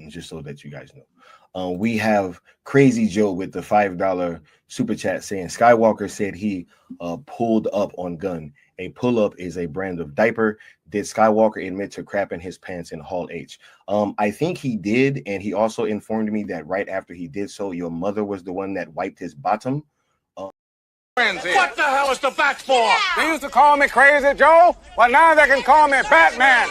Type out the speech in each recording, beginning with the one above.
buttons, just so that you guys know. We have Crazy Joe with the $5 super chat saying Skywalker said he pulled up on gun. A pull-up is a brand of diaper. Did Skywalker admit to crapping his pants in Hall H? I think he did, and he also informed me that right after he did so, your mother was the one that wiped his bottom. What the hell is the bat for? Yeah. They used to call me Crazy Joe. Well, now they can call me Batman.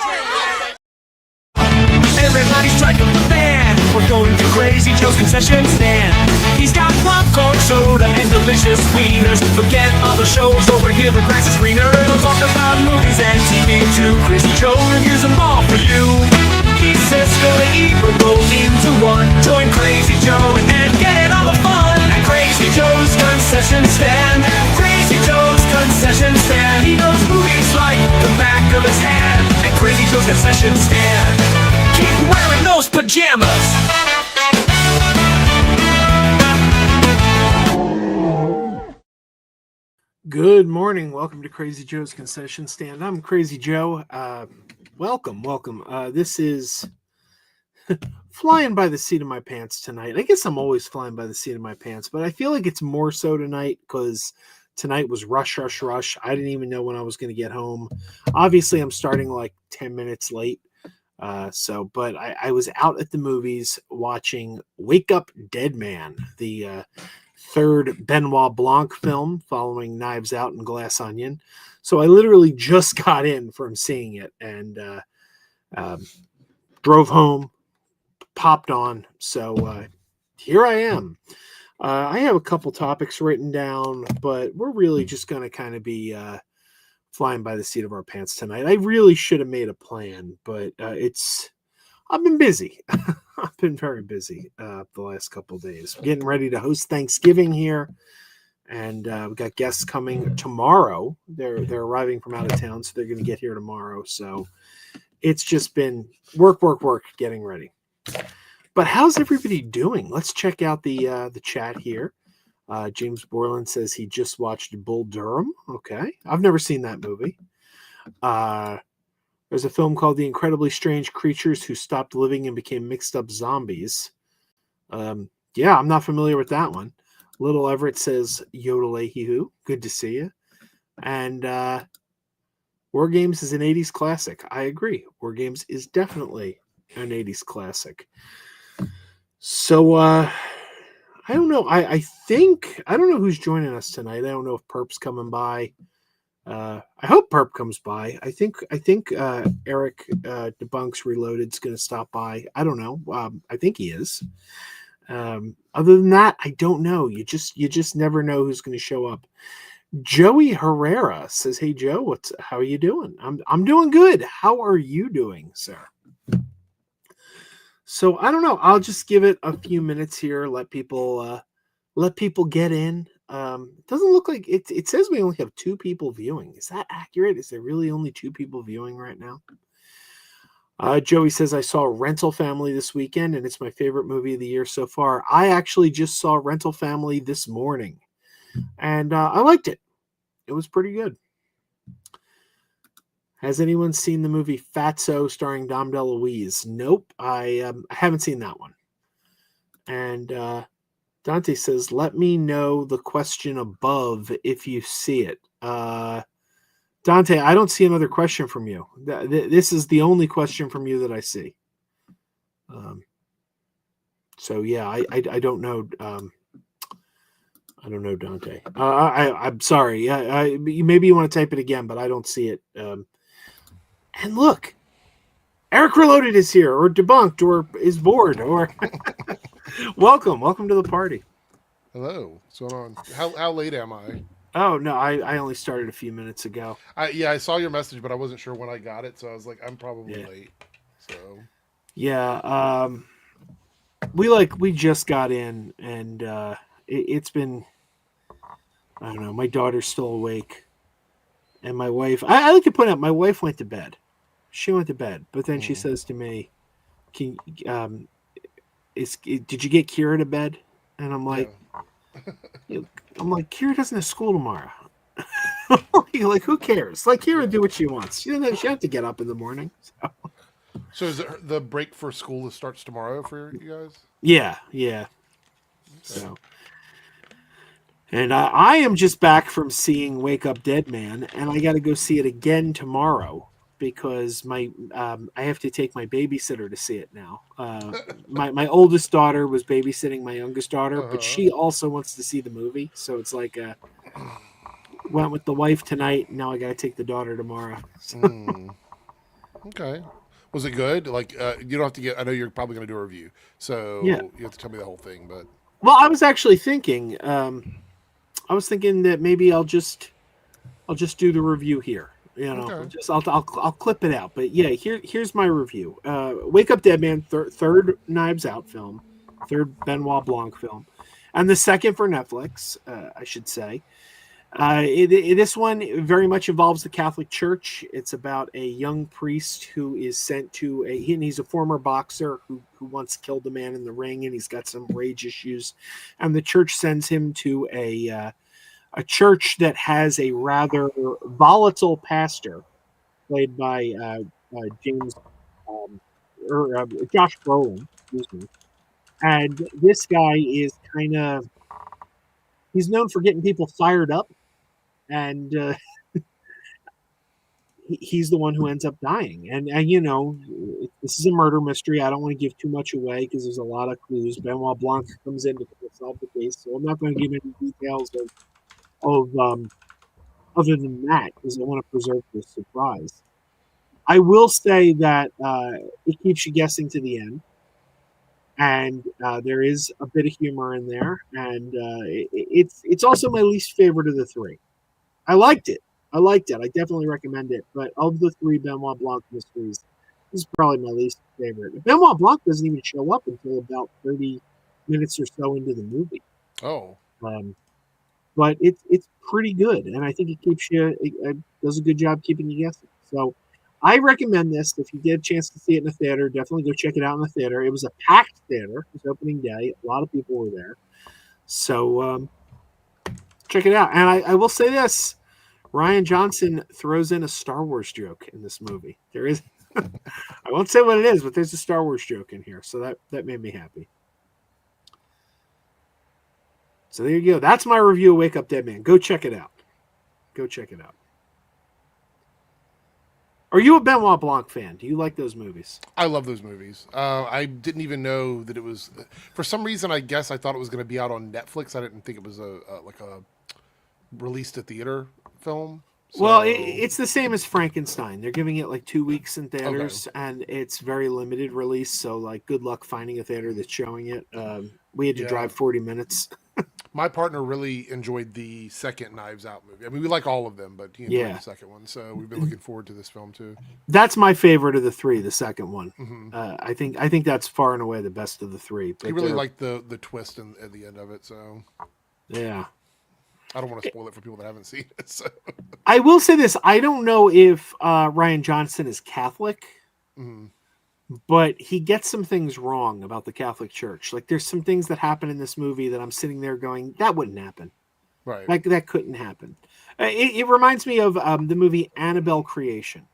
Everybody strike up the band. We're going to Crazy Joe's concession stand. He's got popcorn, soda, and delicious wieners. Forget all the shows over here, the grass is greener. We'll talk about movies and TV too. Crazy Joe reviews them all for you. He says go to eat, we're rolled into one. Join Crazy Joe and get all the fun at Crazy Joe's concession stand. Crazy Joe's concession stand. He knows movies like the back of his hand. At Crazy Joe's concession stand. Keep wearing those pajamas. Good morning. Welcome to Crazy Joe's concession stand. I'm Crazy Joe. Welcome. This is flying by the seat of my pants tonight. I guess I'm always flying by the seat of my pants, but I feel like it's more so tonight because tonight was rush. I didn't even know when I was going to get home. Obviously, I'm starting like 10 minutes late. But I was out at the movies watching Wake Up Dead Man, the third Benoit Blanc film following Knives Out and Glass Onion. So I literally just got in from seeing it and drove home, popped on. So here I am. I have a couple topics written down, but we're really just going to kind of be flying by the seat of our pants tonight. I really should have made a plan, but I've been busy. I've been very busy the last couple of days. Getting ready to host Thanksgiving here, and we got guests coming tomorrow. They're arriving from out of town, so they're going to get here tomorrow. So it's just been work, getting ready. But how's everybody doing? Let's check out the chat here. James Borland says he just watched Bull Durham. Okay. I've never seen that movie. There's a film called The Incredibly Strange Creatures Who Stopped Living and Became Mixed Up Zombies. Yeah, I'm not familiar with that one. Little Everett says Yodel-a-hee-hoo. Good to see you. And War Games is an 80s classic. I agree. War Games is definitely an 80s classic. So, I don't know. I don't know who's joining us tonight. I don't know if Perp's coming by. I hope Perp comes by. I think Eric Debunks Reloaded's going to stop by. I don't know. I think he is. Other than that, I don't know. You just never know who's going to show up. Joey Herrera says, "Hey Joe, how are you doing?" I'm doing good. How are you doing, sir? So I don't know. I'll just give it a few minutes here. Let people get in. It doesn't look like it. It says we only have 2 people viewing. Is that accurate? Is there really only 2 people viewing right now? Joey says, I saw Rental Family this weekend, and it's my favorite movie of the year so far. I actually just saw Rental Family this morning, and I liked it. It was pretty good. Has anyone seen the movie Fatso starring Dom DeLuise? Nope. I haven't seen that one. And Dante says, let me know the question above if you see it. Dante, I don't see another question from you. This is the only question from you that I see. So, yeah, I don't know. I don't know, Dante. I'm sorry. Maybe you want to type it again, but I don't see it. And look, Eric Reloaded is here, or debunked, or is bored, or welcome to the party. Hello, what's going on? How late am I? Oh no, I only started a few minutes ago. I saw your message, but I wasn't sure when I got it, so I was like, I'm probably late. So yeah, we just got in, and it's been, I don't know. My daughter's still awake, and my wife. I like to point out my wife went to bed. She went to bed, but then she says to me, did you get Kira to bed?" And I'm like, Kira doesn't have school tomorrow. Like, who cares? Like, Kira do what she wants. She doesn't have to get up in the morning. So. So is it the break for school starts tomorrow for you guys? Yeah. So, and I am just back from seeing Wake Up Dead Man, and I got to go see it again tomorrow because I have to take my babysitter to see it now. My oldest daughter was babysitting my youngest daughter, but she also wants to see the movie, so it's like went with the wife tonight. Now I got to take the daughter tomorrow. Okay. Was it good? Like, you don't have to get. I know you're probably going to do a review, Yeah. so you have to tell me the whole thing. But Well, I was actually thinking. I was thinking that maybe I'll just do the review here. Okay. I'll clip it out. But yeah, here's my review. Wake Up Dead Man, third Knives Out film, third Benoit Blanc film, and the second for Netflix, I should say. This one very much involves the Catholic Church. It's about a young priest who is sent to he's a former boxer who once killed a man in the ring, and he's got some rage issues, and the church sends him to a church that has a rather volatile pastor played by James or Josh Brolin, excuse me. And this guy is he's known for getting people fired up, and he's the one who ends up dying. And this is a murder mystery. I don't want to give too much away because there's a lot of clues. Benoit Blanc comes in to solve the case, so I'm not going to give any details of other than that because I want to preserve the surprise. I will say that it keeps you guessing to the end, and there is a bit of humor in there, and it's also my least favorite of the three. I liked it. I definitely recommend it. But of the three Benoit Blanc mysteries, this is probably my least favorite. Benoit Blanc doesn't even show up until about 30 minutes or so into the movie. oh, Um, but it's pretty good, and I think it keeps you. It does a good job keeping you guessing. So I recommend this. If you get a chance to see it in the theater, definitely go check it out in the theater. It was a packed theater. It was opening day. A lot of people were there. So check it out. And I will say this. Ryan Johnson throws in a Star Wars joke in this movie. There is, I won't say what it is, but there's a Star Wars joke in here, so that made me happy. So there you go. That's my review of Wake Up Dead Man. Go check it out. Go check it out. Are you a Benoit Blanc fan? Do you like those movies? I love those movies. I didn't even know that it was. For some reason, I guess I thought it was going to be out on Netflix. I didn't think it was a released to theater film. So... Well, it's the same as Frankenstein. They're giving it like 2 weeks in theaters, and it's very limited release. So, like, good luck finding a theater that's showing it. We had to drive 40 minutes. My partner really enjoyed the second Knives Out movie. I mean, we like all of them, but he enjoyed the second one. So we've been looking forward to this film too. That's my favorite of the three. The second one. Mm-hmm. I think that's far and away the best of the three. But he really liked the twist at the end of it. So yeah. I don't want to spoil it for people that haven't seen it. So. I will say this. I don't know if Ryan Johnson is Catholic, but he gets some things wrong about the Catholic Church. Like there's some things that happen in this movie that I'm sitting there going, that wouldn't happen. Right. Like that couldn't happen. It reminds me of the movie Annabelle Creation.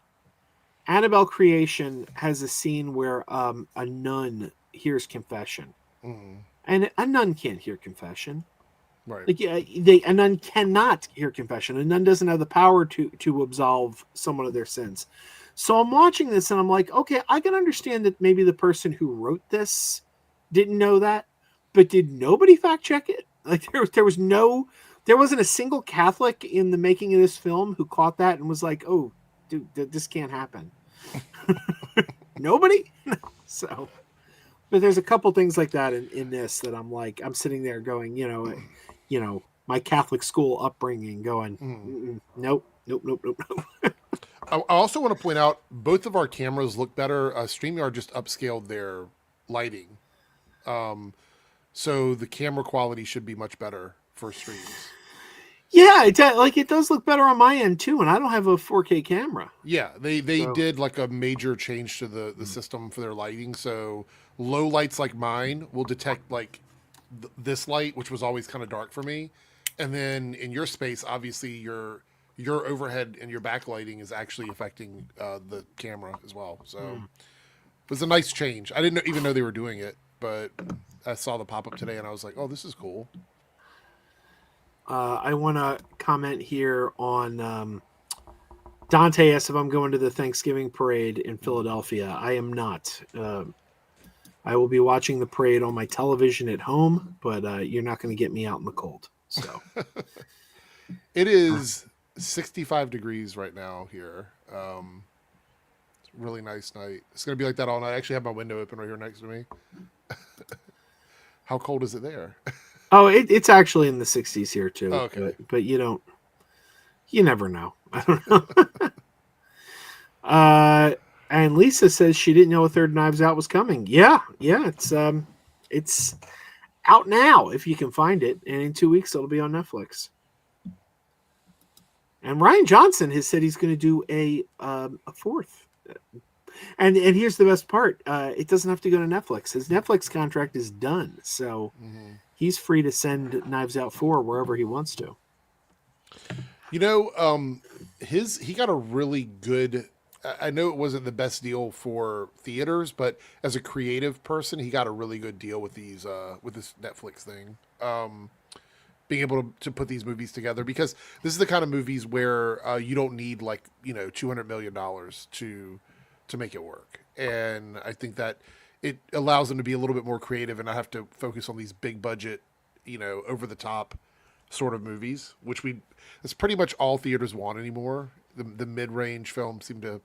Annabelle Creation has a scene where a nun hears confession. And a nun can't hear confession. Right. Like a nun cannot hear confession. A nun doesn't have the power to absolve someone of their sins. So I'm watching this and I'm like, okay, I can understand that maybe the person who wrote this didn't know that, but did nobody fact check it? Like there wasn't a single Catholic in the making of this film who caught that and was like, oh, dude, this can't happen. Nobody. So. But there's a couple things like that in this that I'm like, I'm sitting there going, my Catholic school upbringing going, nope. I also want to point out both of our cameras look better. StreamYard just upscaled their lighting. So the camera quality should be much better for streams. Yeah, it does look better on my end too, and I don't have a 4K camera. Yeah, they did like a major change to the system for their lighting. So low lights like mine will detect like this light, which was always kind of dark for me, and then in your space, obviously your overhead and your backlighting is actually affecting the camera as well. So was a nice change. I didn't even know they were doing it, but I saw the pop up today and I was like, oh, this is cool. I want to comment here on Dante asked if I'm going to the Thanksgiving parade in Philadelphia. I am not. I will be watching the parade on my television at home, but you're not going to get me out in the cold. So It is 65 degrees right now here. It's a really nice night. It's going to be like that all night. I actually have my window open right here next to me. How cold is it there? Oh, it's actually in the 60s here too. Oh, okay. But you never know. I don't know. And Lisa says she didn't know a third Knives Out was coming. Yeah, it's out now if you can find it, and in 2 weeks it'll be on Netflix. And Ryan Johnson has said he's going to do a fourth. And here's the best part: it doesn't have to go to Netflix. His Netflix contract is done, so he's free to send Knives Out 4 wherever he wants to. You know, he got a really good. I know it wasn't the best deal for theaters, but as a creative person, he got a really good deal with these with this Netflix thing. Being able to put these movies together, because this is the kind of movies where you don't need like $200 million to make it work, and I think that it allows them to be a little bit more creative and not have to focus on these big budget, over the top sort of movies, which that's pretty much all theaters want anymore. The mid range films seem to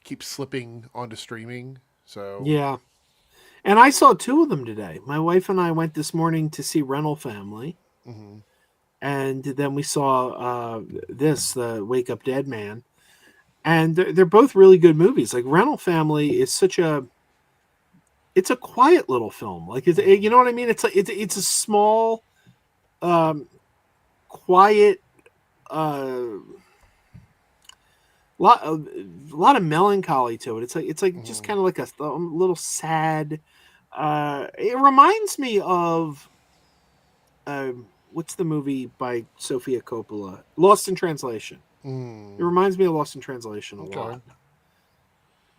keep slipping onto streaming. So Yeah, and I saw two of them today. My wife and I went this morning to see Rental Family. And then we saw the Wake Up Dead Man, and they're both really good movies. Like Rental Family is it's a quiet little film. Like you know what I mean? It's a small, quiet, lot of melancholy to it. It's like just kind of like a little sad. It reminds me of. What's the movie by Sofia Coppola? Lost in Translation. It reminds me of Lost in Translation a lot.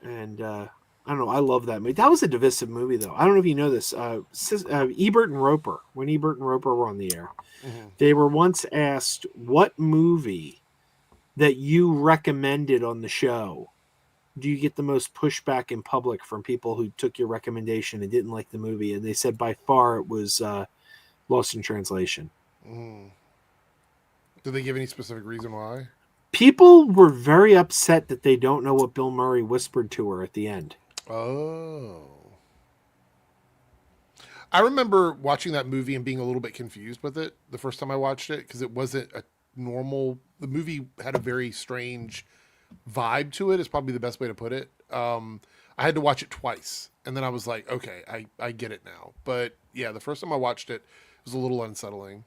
And I don't know. I love that movie. That was a divisive movie, though. I don't know if you know this. Ebert and Roper, when Ebert and Roper were on the air, they were once asked what movie that you recommended on the show do you get the most pushback in public from people who took your recommendation and didn't like the movie? And they said by far it was Lost in Translation. Did they give any specific reason why? People were very upset that they don't know what Bill Murray whispered to her at the end. Oh. I remember watching that movie and being a little bit confused with it the first time I watched it, because it wasn't a normal. The movie had a very strange vibe to it, is probably the best way to put it. I had to watch it twice, and then I was like, okay, I get it now. But yeah, the first time I watched it, it was a little unsettling.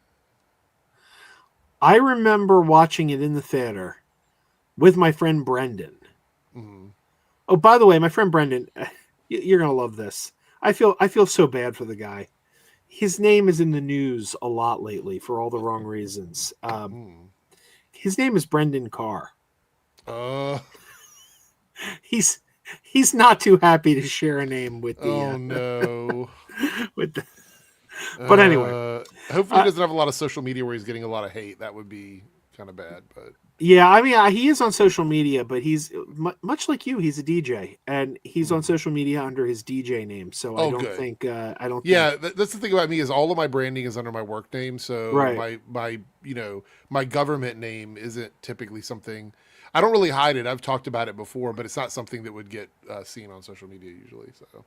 I remember watching it in the theater with my friend Brendan. Oh, by the way, my friend Brendan, you're gonna love this. I feel so bad for the guy. His name is in the news a lot lately for all the wrong reasons. His name is Brendan Carr. He's not too happy to share a name with the. No. With the. But anyway, hopefully he doesn't have a lot of social media where he's getting a lot of hate. That would be kind of bad, but yeah, I mean, he is on social media, but he's much like you. He's a DJ, and he's on social media under his DJ name. So I don't think I don't. Yeah, that's the thing about me is all of my branding is under my work name. So my my government name isn't typically something. I don't really hide it. I've talked about it before, but it's not something that would get seen on social media usually. So.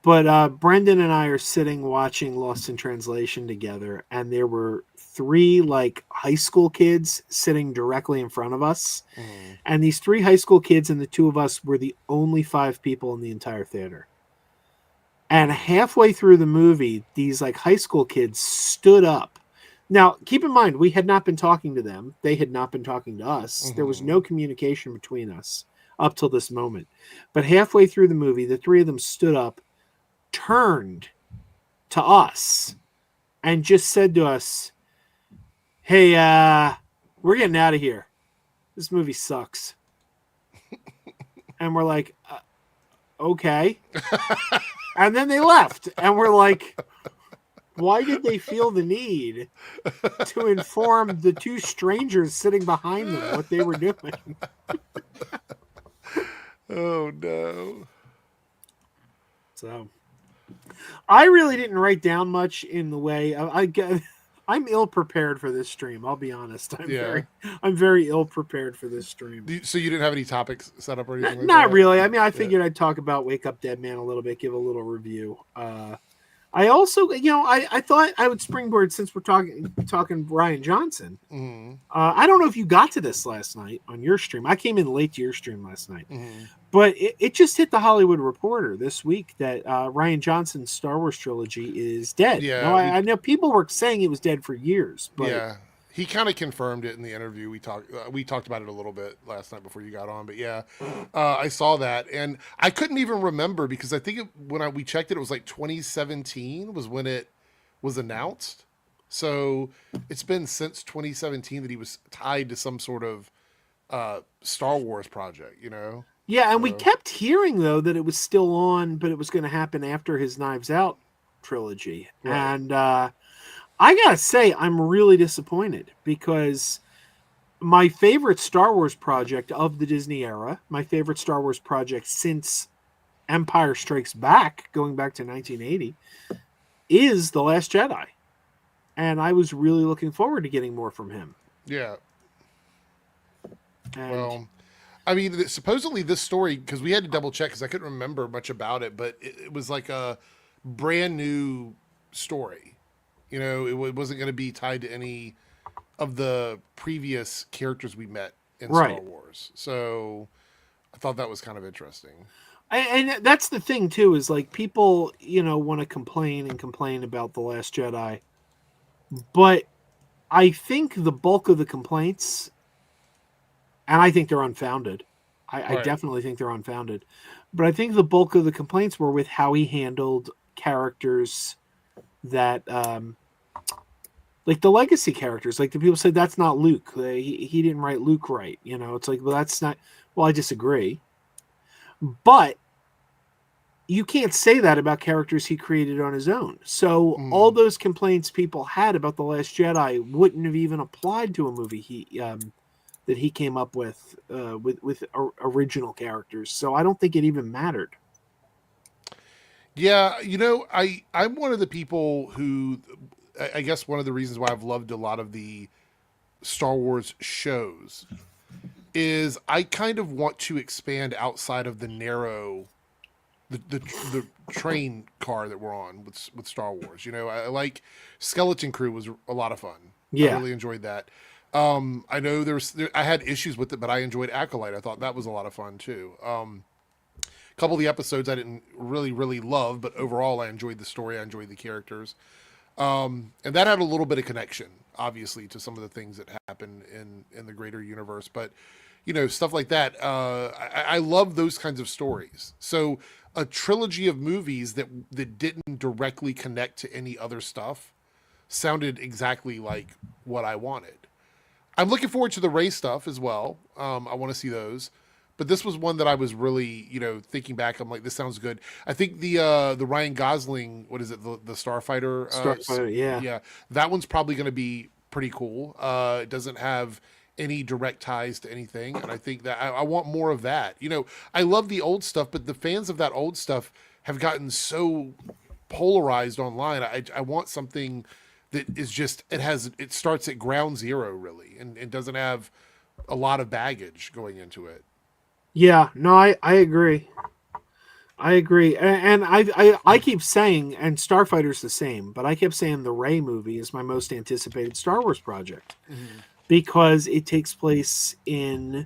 But Brendan and I are sitting watching Lost in Translation together, and there were three like high school kids sitting directly in front of us. And these three high school kids and the two of us were the only 5 people in the entire theater. And halfway through the movie, these like high school kids stood up. Now, keep in mind, we had not been talking to them. They had not been talking to us. There was no communication between us up till this moment. But halfway through the movie, the three of them stood up, turned to us, and just said to us, "Hey, we're getting out of here. This movie sucks." And we're like, okay. And then they left. And we're like, why did they feel the need to inform the two strangers sitting behind them what they were doing? Oh no. So I really didn't write down much in the way I'm ill prepared for this stream. I'll be honest. I'm very ill prepared for this stream. So you didn't have any topics set up or anything like Not that? really. I mean, I figured I'd talk about Wake Up Dead Man a little bit, give a little review. I also, I thought I would springboard since we're talking Ryan Johnson. Mm-hmm. I don't know if you got to this last night on your stream. I came in late to your stream last night, but it just hit the Hollywood Reporter this week that Ryan Johnson's Star Wars trilogy is dead. Yeah, no, I know people were saying it was dead for years, but yeah, he kind of confirmed it in the interview. We talked about it a little bit last night before you got on, but yeah, I saw that and I couldn't even remember because I think when we checked it, it was like 2017 was when it was announced. So it's been since 2017 that he was tied to some sort of Star Wars project, Yeah, and we kept hearing though that it was still on, but it was going to happen after his Knives Out trilogy, Right. and I gotta say, I'm really disappointed because my favorite Star Wars project of the Disney era, my favorite Star Wars project since Empire Strikes Back, going back to 1980, is The Last Jedi. And I was really looking forward to getting more from him. Yeah. And Well, I mean, supposedly this story, because we had to double check because I couldn't remember much about it, but it was like a brand new story. It wasn't going to be tied to any of the previous characters we met in Star Wars. So I thought that was kind of interesting. and that's the thing too, is like people, want to complain about The Last Jedi. But I think the bulk of the complaints, and I think they're unfounded. I definitely think they're unfounded. But I think the bulk of the complaints were with how he handled characters that like the legacy characters, like the people said that's not Luke. He didn't write Luke right. It's like, well, that's not. Well, I disagree. But you can't say that about characters he created on his own. So all those complaints people had about The Last Jedi wouldn't have even applied to a movie that he came up with original characters. So I don't think it even mattered. Yeah, I'm one of the people who, I guess one of the reasons why I've loved a lot of the Star Wars shows is I kind of want to expand outside of the narrow, the train car that we're on with Star Wars. I like Skeleton Crew was a lot of fun. Yeah. I really enjoyed that. I know I had issues with it, but I enjoyed Acolyte. I thought that was a lot of fun too. A couple of the episodes I didn't really, really love, but overall I enjoyed the story. I enjoyed the characters. And that had a little bit of connection, obviously, to some of the things that happen in the greater universe. But, stuff like that. I love those kinds of stories. So a trilogy of movies that didn't directly connect to any other stuff sounded exactly like what I wanted. I'm looking forward to the Rey stuff as well. I want to see those. But this was one that I was really, thinking back. I'm like, this sounds good. I think the Ryan Gosling, what is it, the Starfighter? Starfighter, yeah. That one's probably going to be pretty cool. It doesn't have any direct ties to anything, and I think that I want more of that. I love the old stuff, but the fans of that old stuff have gotten so polarized online. I want something that is just it starts at ground zero really, and it doesn't have a lot of baggage going into it. Yeah, no, I agree. I agree. And I keep saying, and Starfighter's the same, but I kept saying the Rey movie is my most anticipated Star Wars project because it takes place in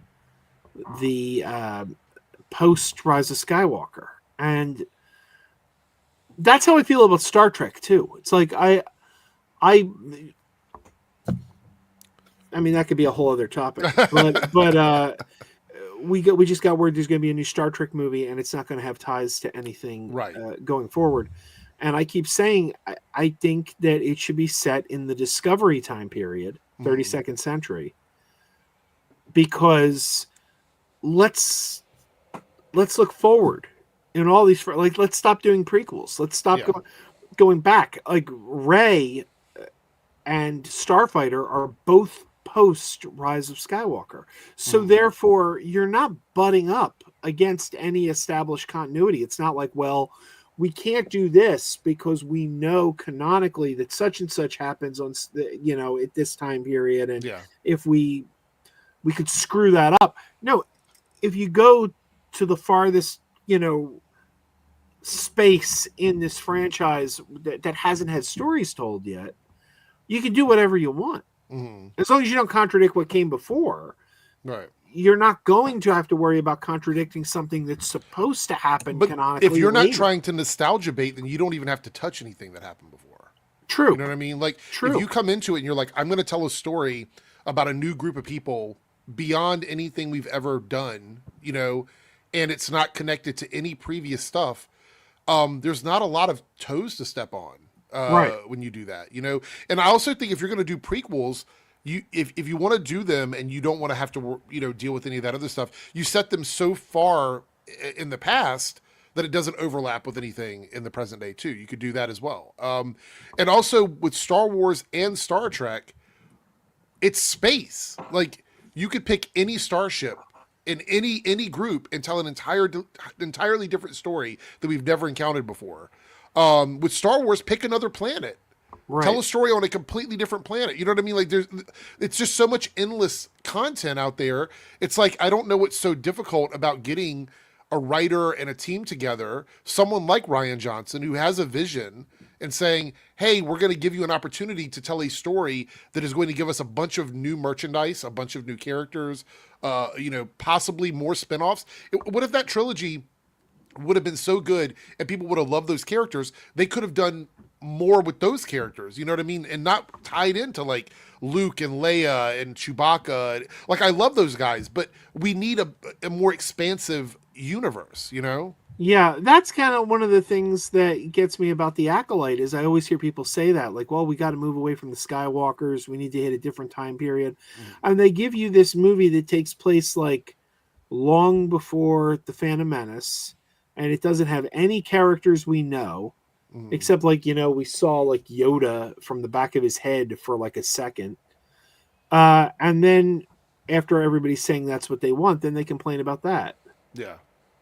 the post Rise of Skywalker. And that's how I feel about Star Trek too. It's like I mean, that could be a whole other topic, but we just got word there's going to be a new Star Trek movie, and it's not going to have ties to anything going forward. And I keep saying I think that it should be set in the Discovery time period, 32nd century, because let's look forward. in all these, like, let's stop doing prequels. Let's stop Yeah. going back. Like Rey and Starfighter are both post Rise of Skywalker. So therefore, you're not butting up against any established continuity. It's not like, well, we can't do this because we know canonically that such and such happens on, at this time period, and Yeah. if we could screw that up. No, if you go to the farthest, space in this franchise that hasn't had stories told yet, you can do whatever you want. As long as you don't contradict what came before. Right. You're not going to have to worry about contradicting something that's supposed to happen But canonically. if you're not later. trying to nostalgia bait, then you don't even have to touch anything that happened before. True. You know what I mean? Like, True. if you come into it and you're like, I'm going to tell a story about a new group of people beyond anything we've ever done, and it's not connected to any previous stuff, there's not a lot of toes to step on Right. when you do that, And I also think if you're going to do prequels, if you want to do them and you don't want to have to deal with any of that other stuff, you set them so far in the past that it doesn't overlap with anything in the present day too. You could do that as well. And also with Star Wars and Star Trek, it's space. Like, you could pick any starship in any group and tell an entirely different story that we've never encountered before. With Star Wars, pick another planet. Right. Tell a story on a completely different planet. You know what I mean? Like, it's just so much endless content out there. It's like, I don't know what's so difficult about getting a writer and a team together, someone like Rian Johnson who has a vision, and saying, hey, we're going to give you an opportunity to tell a story that is going to give us a bunch of new merchandise, a bunch of new characters, possibly more spinoffs. What if that trilogy would have been so good and people would have loved those characters? They could have done more with those characters, you know what I mean? And not tied into like Luke and Leia and Chewbacca. Like, I love those guys, but we need a more expansive universe, Yeah, that's kind of one of the things that gets me about the Acolyte is I always hear people say that, like, well, we got to move away from the Skywalkers. We need to hit a different time period. And they give you this movie that takes place like long before The Phantom Menace, and it doesn't have any characters we know, except like, we saw like Yoda from the back of his head for like a second. And then after everybody's saying that's what they want, then they complain about that. Yeah.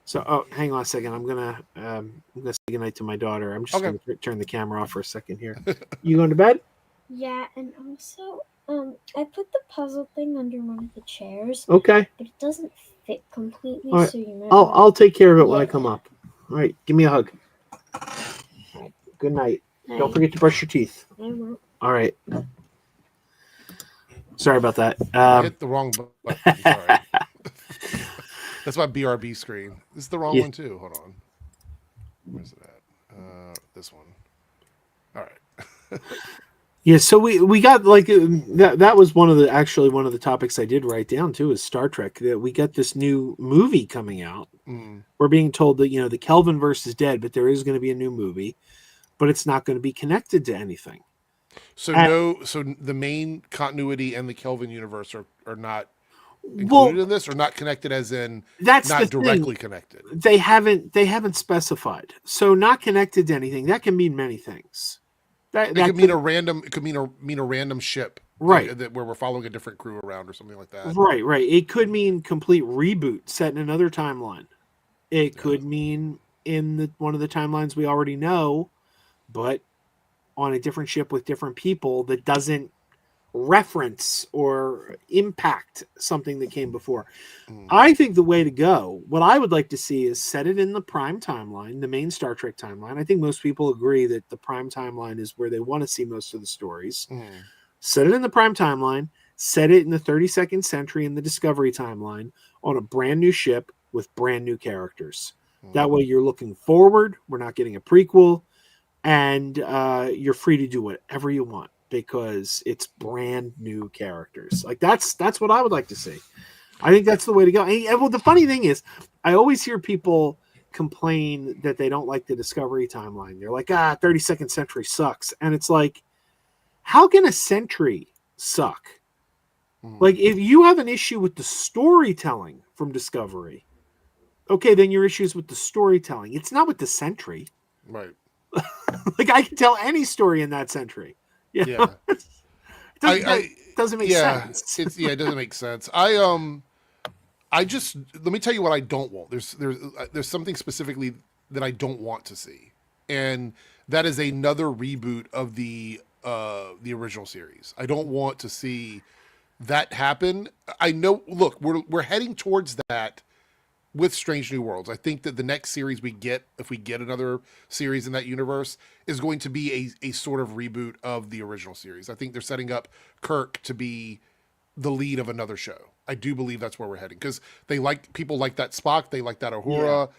So, hang on a second. I'm gonna say goodnight to my daughter. I'm just gonna turn the camera off for a second here. You going to bed? Yeah, and also, I put the puzzle thing under one of the chairs. Okay. But it doesn't fit completely, All right. so you might. I'll take care of it when I Yeah. come up. All right. Give me a hug. All right, good night. Don't forget to brush your teeth. I won't. All right. Sorry about that. I hit the wrong button. Sorry. That's my BRB screen. This is the wrong one too. Hold on. Where's it at? This one. All right. Yeah, so we got like that was one of the topics I did write down too is Star Trek, that we got this new movie coming out. We're being told that the Kelvin verse is dead, but there is going to be a new movie, but it's not going to be connected to anything. So so the main continuity and the Kelvin universe are not included in this, or not connected as in that's not directly thing. connected. They haven't specified. So not connected to anything. That can mean many things. That could mean a random. It could mean a random ship, right? Where we're following a different crew around or something like that. Right. It could mean complete reboot set in another timeline. It could mean in one of the timelines we already know, but on a different ship with different people that doesn't reference or impact something that came before. I think the way to go, what I would like to see is set it in the prime timeline, the main Star Trek timeline. I think most people agree that the prime timeline is where they want to see most of the stories. Set it in the prime timeline, set it in the 32nd century in the Discovery timeline on a brand new ship with brand new characters. That way you're looking forward. We're not getting a prequel, and you're free to do whatever you want, because it's brand new characters. Like that's what I would like to see. I think that's the way to go. And well, the funny thing is, I always hear people complain that they don't like the Discovery timeline. They're like, 32nd century sucks. And it's like, how can a century suck? Like, if you have an issue with the storytelling from Discovery, okay, then your issue is with the storytelling. It's not with the Sentry. Right. Like I can tell any story in that Sentry. You know? Yeah. It doesn't make sense. It doesn't make sense. I just let me tell you what I don't want. There's something specifically that I don't want to see, and that is another reboot of the original series. I don't want to see that happen. I know. Look, we're heading towards that with Strange New Worlds. I think that the next series we get, if we get another series in that universe, is going to be a sort of reboot of the original series. I think they're setting up Kirk to be the lead of another show. I do believe that's where we're heading because people like that Spock, they like that Uhura.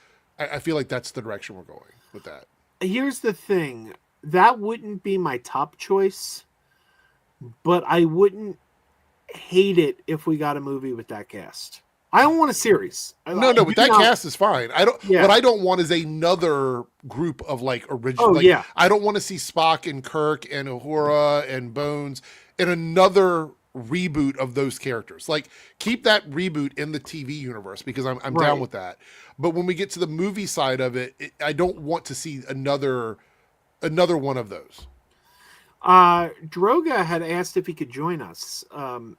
Yeah. I feel like that's the direction we're going with that. Here's the thing. That wouldn't be my top choice, but I wouldn't hate it if we got a movie with that cast. I don't want a series. No, but that cast is fine. I don't. Yeah. What I don't want is another group of like original. Oh, yeah. I don't want to see Spock and Kirk and Uhura and Bones in another reboot of those characters. Like keep that reboot in the TV universe because I'm right. Down with that. But when we get to the movie side of it, I don't want to see another one of those. Droga had asked if he could join us,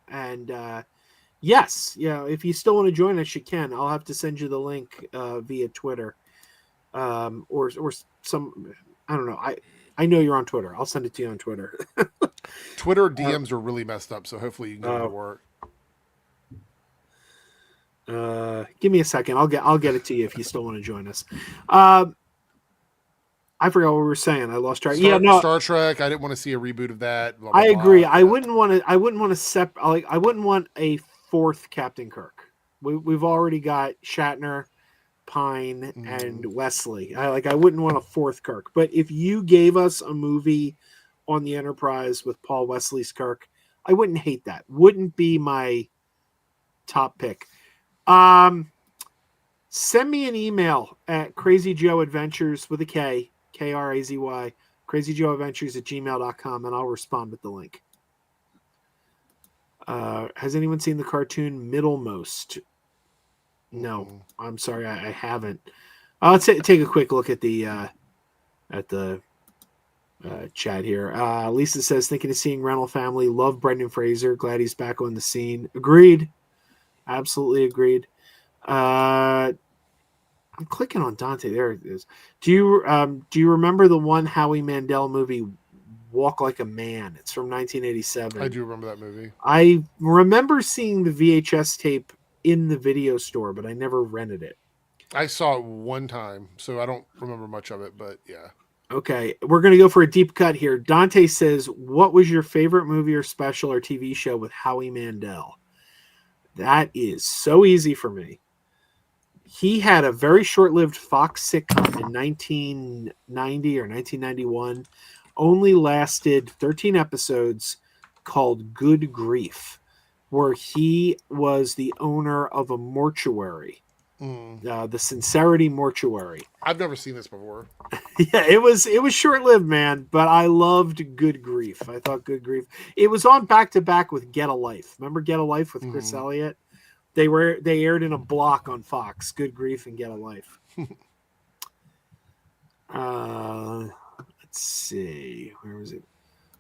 and. Yes, yeah. If you still want to join us, you can. I'll have to send you the link via Twitter, or some. I don't know. I know you're on Twitter. I'll send it to you on Twitter. Twitter DMs are really messed up, so hopefully you can go to work. Give me a second. I'll get it to you if you still want to join us. I forgot what we were saying. I lost track. Star Trek. I didn't want to see a reboot of that. Blah, blah, I agree. Blah. I wouldn't want to. I wouldn't want to I wouldn't want a fourth Captain Kirk. We've already got Shatner, Pine, and Wesley. I wouldn't want a fourth Kirk. But if you gave us a movie on the Enterprise with Paul Wesley's Kirk, I wouldn't hate that. Wouldn't be my top pick. Send me an email at crazyjoeadventures with a K, Krazy, crazyjoeadventures@gmail.com, and I'll respond with the link. Has anyone seen the cartoon Middlemost? No, I'm sorry, I haven't. Let's take a quick look at the chat here. Lisa says, thinking of seeing Rental Family. Love Brendan Fraser. Glad he's back on the scene. Agreed. Absolutely agreed. I'm clicking on Dante. There it is. Do you remember the one Howie Mandel movie, Walk Like a Man? It's from 1987. I do remember that movie. I remember seeing the VHS tape in the video store, but I never rented it. I saw it one time, so I don't remember much of it, but yeah. Okay, we're going to go for a deep cut here. Dante says, what was your favorite movie or special or TV show with Howie Mandel? That is so easy for me. He had a very short-lived Fox sitcom in 1990 or 1991. Only lasted 13 episodes, called Good Grief, where he was the owner of a mortuary, the Sincerity Mortuary. I've never seen this before. Yeah, it was short-lived, man, but I loved Good Grief. I thought Good Grief. It was on back-to-back with Get a Life. Remember Get a Life with Chris Elliott? They aired in a block on Fox, Good Grief and Get a Life. Let's see. Where was it?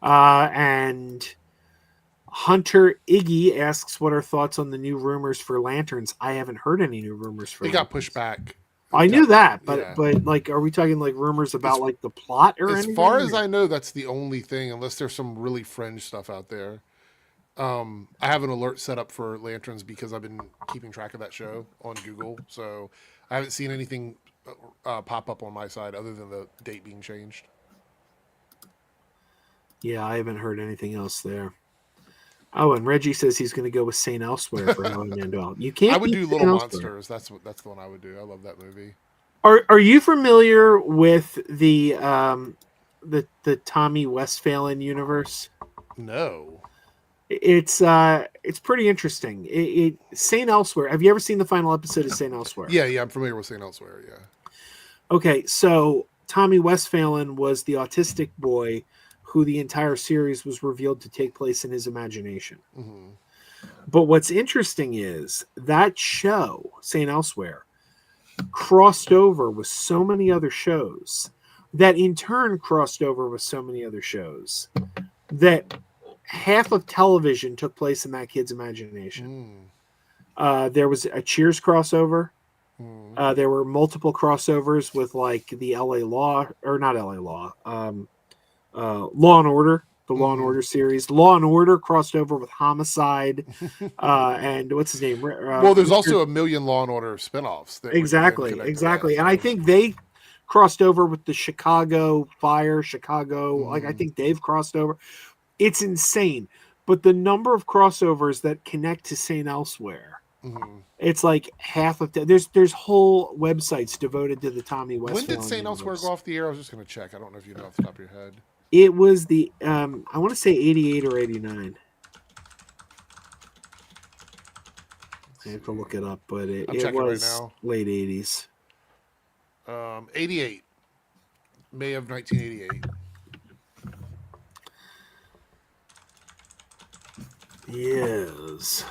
And Hunter Iggy asks, what are thoughts on the new rumors for Lanterns? I haven't heard any new rumors for It got pushed back. I knew that, but like, are we talking like rumors about like the plot or anything? As far as I know, that's the only thing, unless there's some really fringe stuff out there. I have an alert set up for Lanterns because I've been keeping track of that show on Google, so I haven't seen anything pop up on my side other than the date being changed. Yeah, I haven't heard anything else there. Oh, and Reggie says he's going to go with St. Elsewhere for Howie Mandel. You can't. I would do Little Monsters. That's the one I would do. I love that movie. Are you familiar with the Tommy Westphalen universe? No. It's pretty interesting. St. Elsewhere. Have you ever seen the final episode of St. Elsewhere? Yeah, I'm familiar with St. Elsewhere. Yeah. Okay, so Tommy Westphalen was the autistic boy who the entire series was revealed to take place in his imagination. Mm-hmm. But what's interesting is that show, St. Elsewhere, crossed over with so many other shows that in turn crossed over with so many other shows that half of television took place in that kid's imagination. There was a Cheers crossover. There were multiple crossovers with like the LA Law, or not LA Law, Law and Order, the Law and Order series. Law and Order crossed over with Homicide, and what's his name? Well, there's also a million Law and Order spinoffs. That Exactly. And I think they crossed over with the Chicago Fire, Chicago. Like I think they've crossed over. It's insane, but the number of crossovers that connect to St. Elsewhere. It's like half of there's whole websites devoted to the Tommy West. When did St. Elsewhere go off the air? I was just going to check. I don't know if you know off the top of your head. It was the I want to say 88 or 89. I have to look it up, but it was right now. Late 80s. 88. May of 1988. Yes.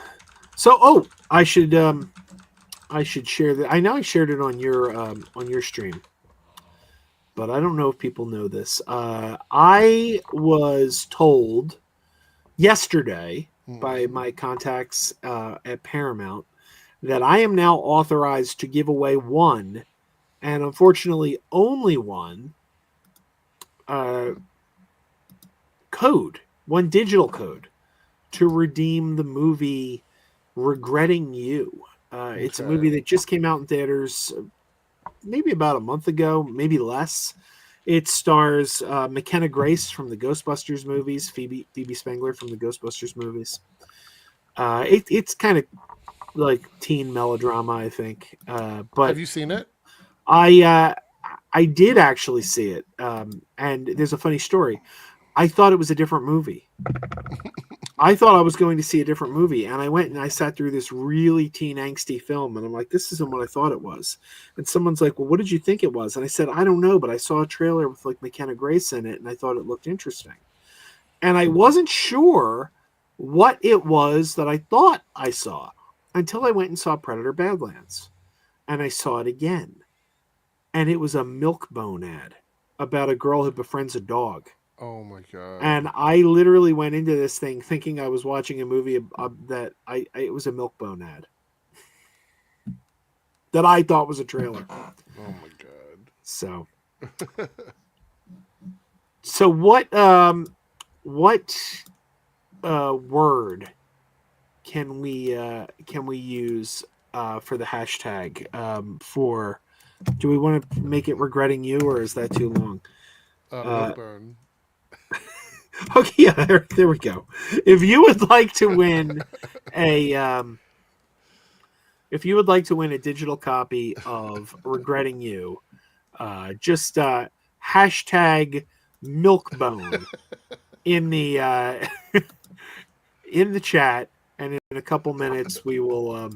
So, I should share that. I know I shared it on your stream, but I don't know if people know this. I was told yesterday by my contacts at Paramount that I am now authorized to give away one, and unfortunately only one, one digital code to redeem the movie Regretting You. It's a movie that just came out in theaters maybe about a month ago, maybe less. It stars McKenna Grace from the Ghostbusters movies, Phoebe Spengler from the Ghostbusters movies. It's kind of like teen melodrama, I think. But have you seen it? I did actually see it, and there's a funny story. I thought it was a different movie. I thought I was going to see a different movie, and I went and I sat through this really teen angsty film, and I'm like, this isn't what I thought it was. And someone's like, well, what did you think it was? And I said, I don't know, but I saw a trailer with like McKenna Grace in it, and I thought it looked interesting. And I wasn't sure what it was that I thought I saw until I went and saw Predator Badlands. And I saw it again. And it was a Milk-Bone ad about a girl who befriends a dog. Oh my god! And I literally went into this thing thinking I was watching a movie that it was a Milk-Bone ad that I thought was a trailer. Oh my god! So what word can we use for the hashtag for? Do we want to make it Regretting You, or is that too long? Milk-Bone. Okay, yeah, there we go. If you would like to win a digital copy of Regretting You, just hashtag Milk-Bone in the in the chat, and in a couple minutes we will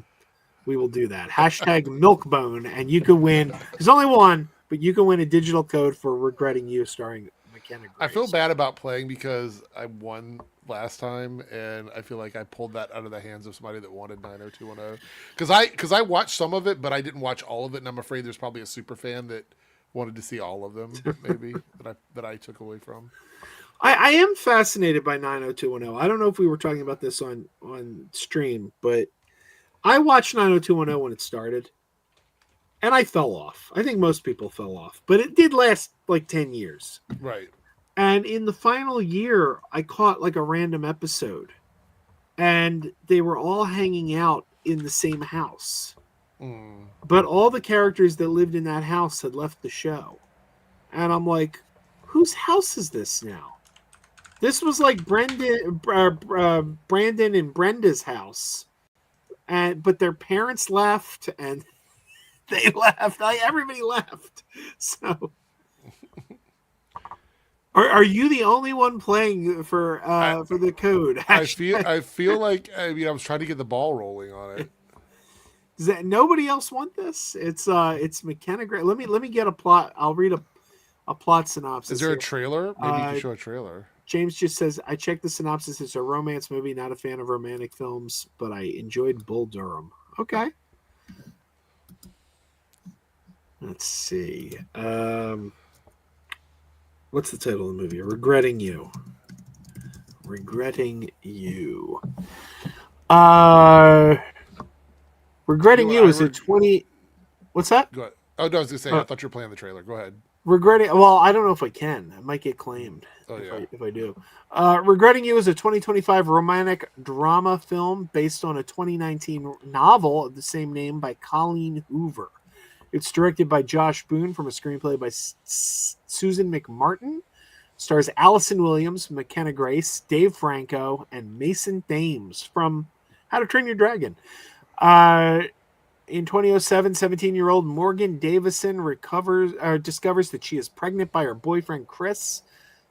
do that. Hashtag Milk-Bone, and you can win. There's only one, but you can win a digital code for Regretting You, starring McKenna Grace. I feel bad about playing because I won last time, and I feel like I pulled that out of the hands of somebody that wanted 90210. Because I watched some of it, but I didn't watch all of it, and I'm afraid there's probably a super fan that wanted to see all of them, maybe that I took away from. I am fascinated by 90210. I don't know if we were talking about this on stream, but I watched 90210 when it started, and I fell off. I think most people fell off, but it did last like 10 years. Right. And in the final year, I caught like a random episode, and they were all hanging out in the same house. But all the characters that lived in that house had left the show. And I'm like, whose house is this now? This was like Brandon and Brenda's house. But their parents left, and they left. Everybody left. So, are you the only one playing for the code? I feel like I was trying to get the ball rolling on it. Does that nobody else want this? It's McKenna Grace. Let me get a plot. I'll read a plot synopsis. Is there a trailer? Maybe you can show a trailer. James just says, I checked the synopsis. It's a romance movie, not a fan of romantic films, but I enjoyed Bull Durham. Okay. Let's see. What's the title of the movie? Regretting You. Regretting You. Regretting You You know, is a 20. What's that? Go ahead. Oh no, I was gonna say I thought you were playing the trailer. Go ahead. Regretting. Well, I don't know if I can. I might get claimed Oh yeah. if I do. Regretting You is a 2025 romantic drama film based on a 2019 novel of the same name by Colleen Hoover. It's directed by Josh Boone from a screenplay by Susan McMartin. Stars Allison Williams, McKenna Grace, Dave Franco, and Mason Thames from How to Train Your Dragon. In 2007, 17-year-old Morgan Davison discovers that she is pregnant by her boyfriend, Chris.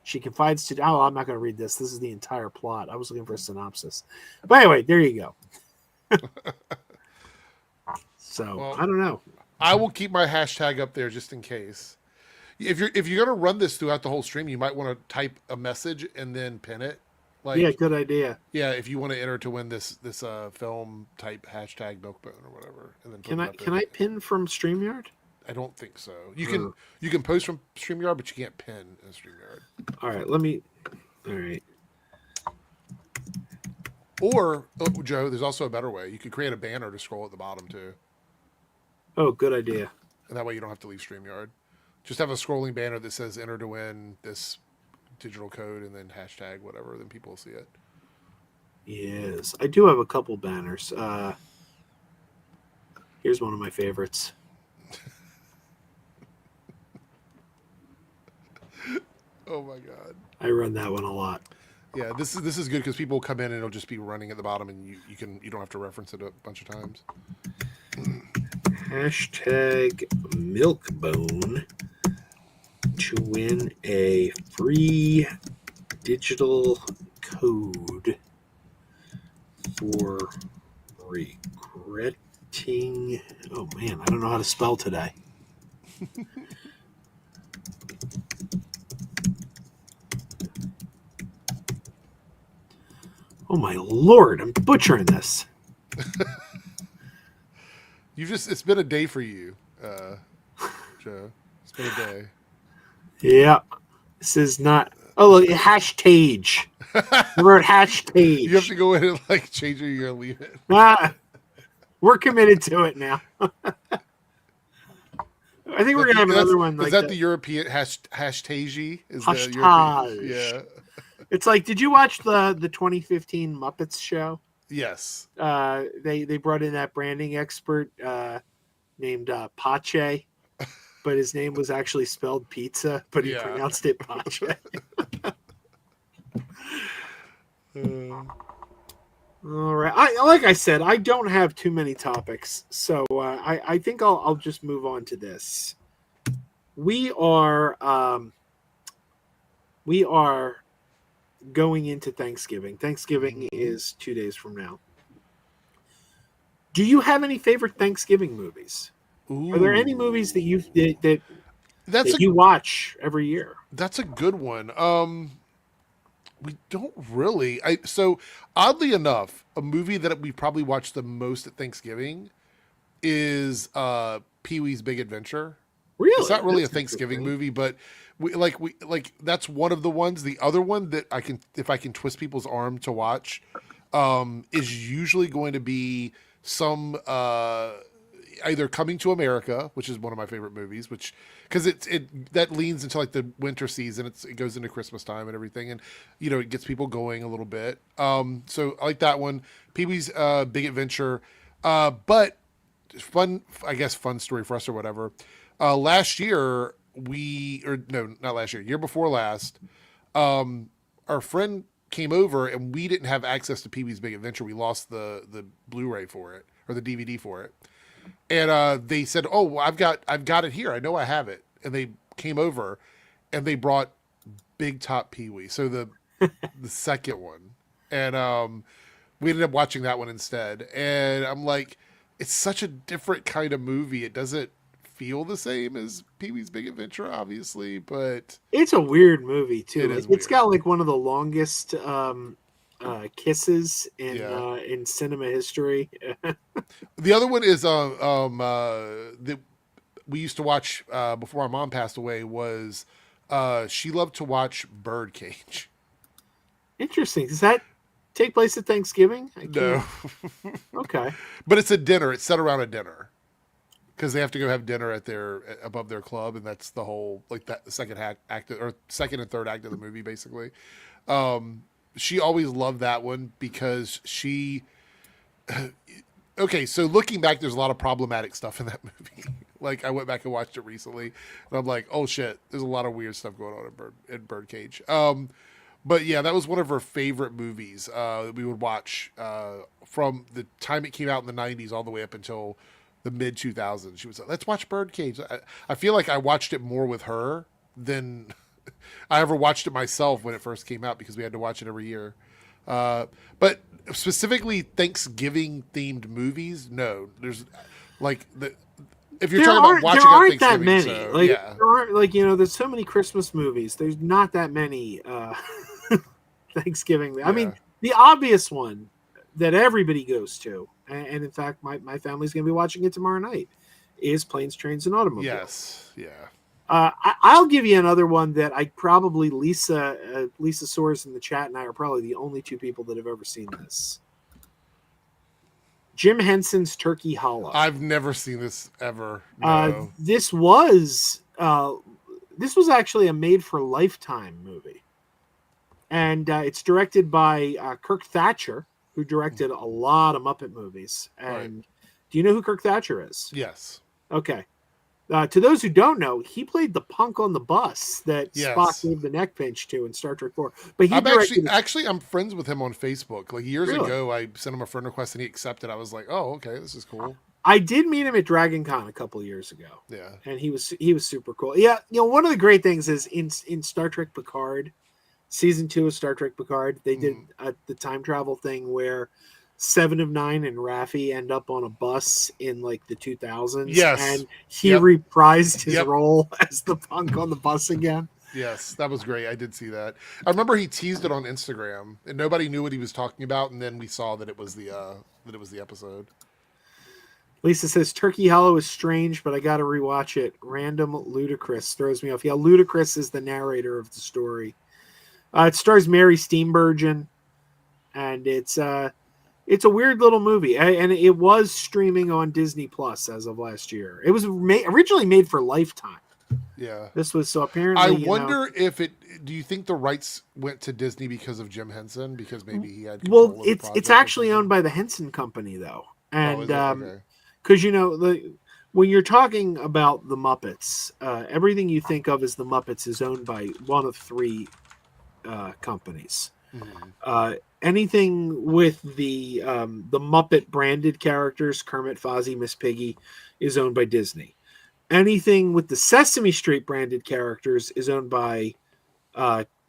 She confides to... Oh, I'm not going to read this. This is the entire plot. I was looking for a synopsis. But anyway, there you go. So, Well, I don't know. I will keep my hashtag up there just in case. If you're gonna run this throughout the whole stream, you might want to type a message and then pin it. Like, Yeah, good idea. yeah, if you want to enter to win this film, type hashtag Milkbone or whatever, and then Can I pin from StreamYard? I don't think so. You can post from StreamYard, but you can't pin in StreamYard. All right, let me. All right. Or Joe, there's also a better way. You could create a banner to scroll at the bottom too, Oh, good idea. and that way you don't have to leave StreamYard. Just have a scrolling banner that says "Enter to win this digital code" and then hashtag whatever. Then people will see it. Yes, I do have a couple banners. Here's one of my favorites. Oh my god. I run that one a lot. Yeah, this is good because people will come in and it'll just be running at the bottom, and you don't have to reference it a bunch of times. Hashtag Milkbone to win a free digital code for regretting. Oh man, I don't know how to spell today. Oh my lord, I'm butchering this. It's been a day for you, Joe. It's been a day. Yeah. This is not. Oh, look, hashtag. I wrote hashtag. You have to go in and like change it. You're gonna leave it. We're committed to it now. I think we're gonna have another one. Is that the European hashtag? Is the Hashtag. European? Yeah. It's like, did you watch the 2015 Muppets show? Yes. They brought in that branding expert named Pache, but his name was actually spelled pizza, but he pronounced it Pache. All right. Like I said, I don't have too many topics, so I think I'll just move on to this. We are going into Thanksgiving. Thanksgiving is 2 days from now. Do you have any favorite Thanksgiving movies? Ooh. Are there any movies that you watch every year? That's a good one. We don't really. So oddly enough, a movie that we probably watch the most at Thanksgiving is Pee-wee's Big Adventure. Really? It's not really a Thanksgiving movie, but we that's one of the ones. The other one that if I can twist people's arm to watch, is usually going to be some either Coming to America, which is one of my favorite movies, which because that leans into like the winter season. It goes into Christmas time and everything, and it gets people going a little bit. So I like that one. Pee-wee's Big Adventure, but fun story for us or whatever. Last year not last year, year before last, our friend came over and we didn't have access to Pee-wee's Big Adventure. We lost the Blu-ray for it or the DVD for it. And they said, "Oh, well, I've got it here. I know I have it." And they came over and they brought Big Top Pee-wee. So the second one. And we ended up watching that one instead. And I'm like, it's such a different kind of movie. It doesn't feel the same as Pee-wee's Big Adventure, obviously, but it's a weird movie too. It's got like one of the longest kisses in cinema history. The other one is we used to watch before my mom passed away was she loved to watch Birdcage. Interesting. Does that take place at Thanksgiving? I No, can't. Okay. but it's a dinner. It's set around a dinner because they have to go have dinner at their above their club, and that's the whole like that the second act or second and third act of the movie basically. She always loved that one because she. Okay, so looking back, there's a lot of problematic stuff in that movie. Like I went back and watched it recently, and I'm like, oh shit, there's a lot of weird stuff going on in Birdcage. But yeah, that was one of her favorite movies that we would watch from the time it came out in the '90s all the way up until the mid 2000s. She was like, let's watch Birdcage. I feel like I watched it more with her than I ever watched it myself when it first came out because we had to watch it every year. But specifically Thanksgiving themed movies, no. There's like if you're talking about watching there on aren't that Thanksgiving, many. so, Like yeah. there aren't like there's so many Christmas movies. There's not that many Thanksgiving. I mean, Yeah. the obvious one that everybody goes to, and in fact, my family's going to be watching it tomorrow night, is Planes, Trains, and Automobiles. Yes, yeah. I'll give you another one that I probably Lisa Soares in the chat and I are probably the only two people that have ever seen this. Jim Henson's Turkey Hollow. I've never seen this ever. No. This was actually a made for Lifetime movie, and it's directed by Kirk Thatcher, who directed a lot of Muppet movies. And do you know who Kirk Thatcher is? Yes. Okay. To those who don't know, he played the punk on the bus that Yes. Spock gave the neck pinch to in Star Trek 4. But he I'm directed actually I'm friends with him on Facebook. Like years Really? ago, I sent him a friend request and he accepted. I was like, oh, okay, this is cool. I did meet him at Dragon Con a couple of years ago. Yeah. And he was super cool. Yeah, one of the great things is in Star Trek Picard, season 2 of Star Trek Picard, they did the time travel thing where Seven of Nine and Raffi end up on a bus in like the 2000s. Yes. And he reprised his role as the punk on the bus again. Yes, that was great. I did see that. I remember he teased it on Instagram, and nobody knew what he was talking about. And then we saw that it was the episode. Lisa says Turkey Hollow is strange, but I got to rewatch it. Random Ludacris throws me off. Yeah, Ludacris is the narrator of the story. It stars Mary Steenburgen, and it's a weird little movie, and it was streaming on Disney Plus as of last year. It was originally made for Lifetime. Yeah, this was so apparently. I wonder if it. Do you think the rights went to Disney because of Jim Henson? Because maybe he had. Well, it's actually owned by the Henson Company though, and because when you're talking about the Muppets, everything you think of as the Muppets is owned by one of three companies. Mm-hmm. Anything with the Muppet branded characters, Kermit, Fozzie, Miss Piggy, is owned by Disney. Anything with the Sesame Street branded characters is owned by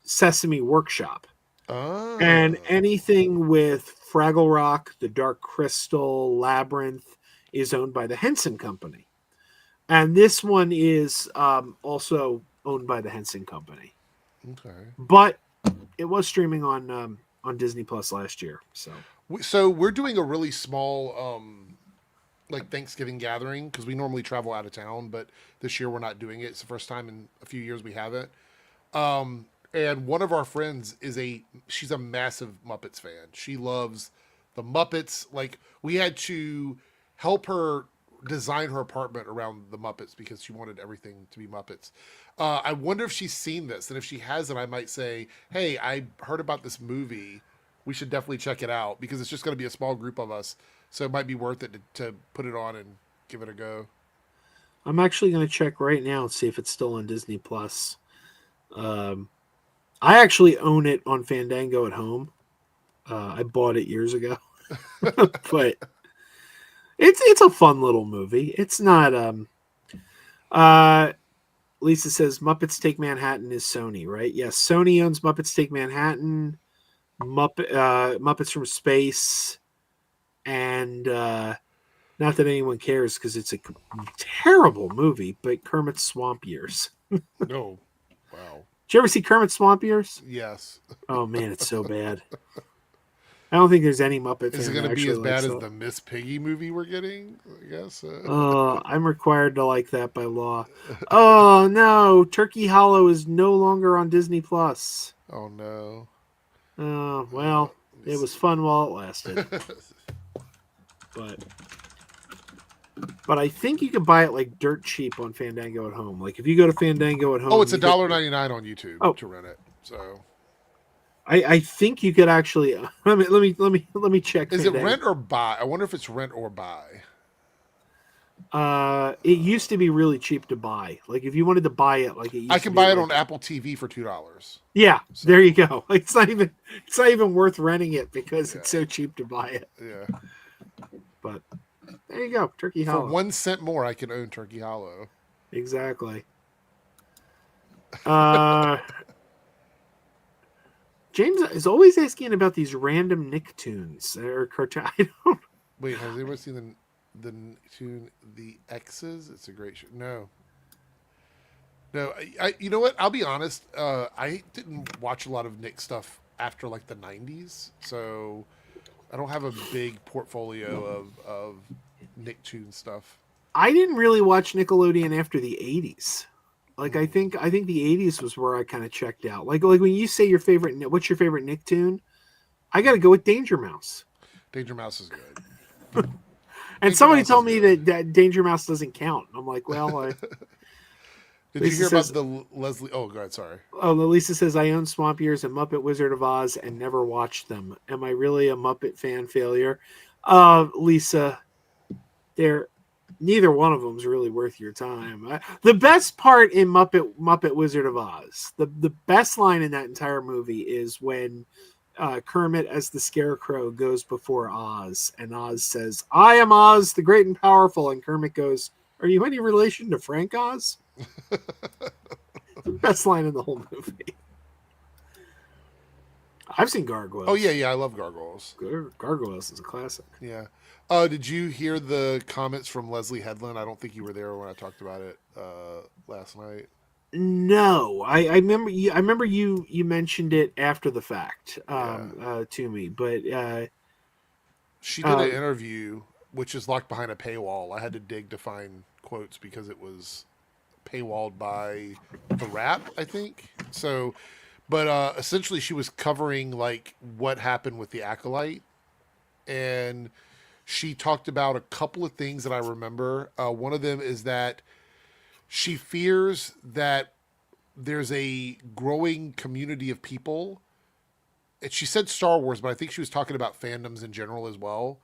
Sesame Workshop. Oh. And anything with Fraggle Rock, the Dark Crystal, Labyrinth is owned by the Henson Company. And this one is also owned by the Henson Company. Okay. But it was streaming on Disney Plus last year. So we're doing a really small like Thanksgiving gathering because we normally travel out of town, but this year we're not doing it. It's the first time in a few years we haven't. And one of our friends she's a massive Muppets fan. She loves the Muppets. Like we had to help her design her apartment around the Muppets because she wanted everything to be Muppets. I wonder if she's seen this, and if she hasn't, I might say, hey, I heard about this movie. We should definitely check it out because it's just going to be a small group of us. So it might be worth it to put it on and give it a go. I'm actually going to check right now and see if it's still on Disney Plus. I actually own it on Fandango at home. I bought it years ago, but it's a fun little movie. It's not. Lisa says Muppets Take Manhattan is Sony, right? Yes, Sony owns Muppets Take Manhattan, Muppets from Space, and not that anyone cares because it's a terrible movie, but Kermit's Swamp Years. No. Wow. Did you ever see Kermit's Swamp Years? Yes. Oh man, it's so bad. I don't think there's any Muppet Is fan it going that to be actually as bad likes as that. the Miss Piggy movie we're getting? I guess. I'm required to like that by law. Oh no, Turkey Hollow is no longer on Disney Plus. Oh no. Well, Let me it see. was fun while it lasted, but I think you can buy it like dirt cheap on Fandango at Home. Like if you go to Fandango at Home, Oh, it's you could- $1.99 on YouTube Oh. to rent it. So, I think you could actually. Let me check. is it Fandango. rent or buy? I wonder if it's rent or buy. It used to be really cheap to buy. Like if you wanted to buy it, like it used I to can be buy it like- on Apple TV for $2. Yeah, there you go. It's not even worth renting it because it's Yeah. so cheap to buy it. Yeah. But there you go, Turkey For Hollow. 1 cent more, I can own Turkey Hollow. Exactly. James is always asking about these random Nicktoons or cartoon. I don't. Wait, has anyone seen the tune The X's? It's a great show. No. No, you know what? I'll be honest. I didn't watch a lot of Nick stuff after like the 90s, so I don't have a big portfolio of Nicktoon stuff. I didn't really watch Nickelodeon after the 80s. Like I think the 80s was where I kind of checked out. Like when you say what's your favorite Nicktoon? I got to go with Danger Mouse. Danger Mouse is good. And somebody told me that Danger Mouse doesn't count. I'm like, well, Did Lisa you hear says- about the Leslie? Oh, go ahead. Sorry. oh, Lisa says I own Swamp Years and Muppet Wizard of Oz and never watched them. Am I really a Muppet fan failure? Lisa, neither one of them is really worth your time. The best part in Muppet Wizard of Oz, the best line in that entire movie is when Kermit as the Scarecrow goes before Oz, and Oz says, "I am Oz, the great and powerful," and Kermit goes, "Are you any relation to Frank Oz?" The best line in the whole movie. I've seen Gargoyles. Oh yeah, I love Gargoyles. Gargoyles is a classic. Yeah. Did you hear the comments from Leslie Headland? I don't think you were there when I talked about it last night. No, I remember you. I remember you mentioned it after the fact to me, but She did an interview, which is locked behind a paywall. I had to dig to find quotes because it was paywalled by the Wrap, I think. So, but essentially, she was covering like what happened with the Acolyte, and she talked about a couple of things that I remember. One of them is that she fears that there's a growing community of people. And she said Star Wars, but I think she was talking about fandoms in general as well,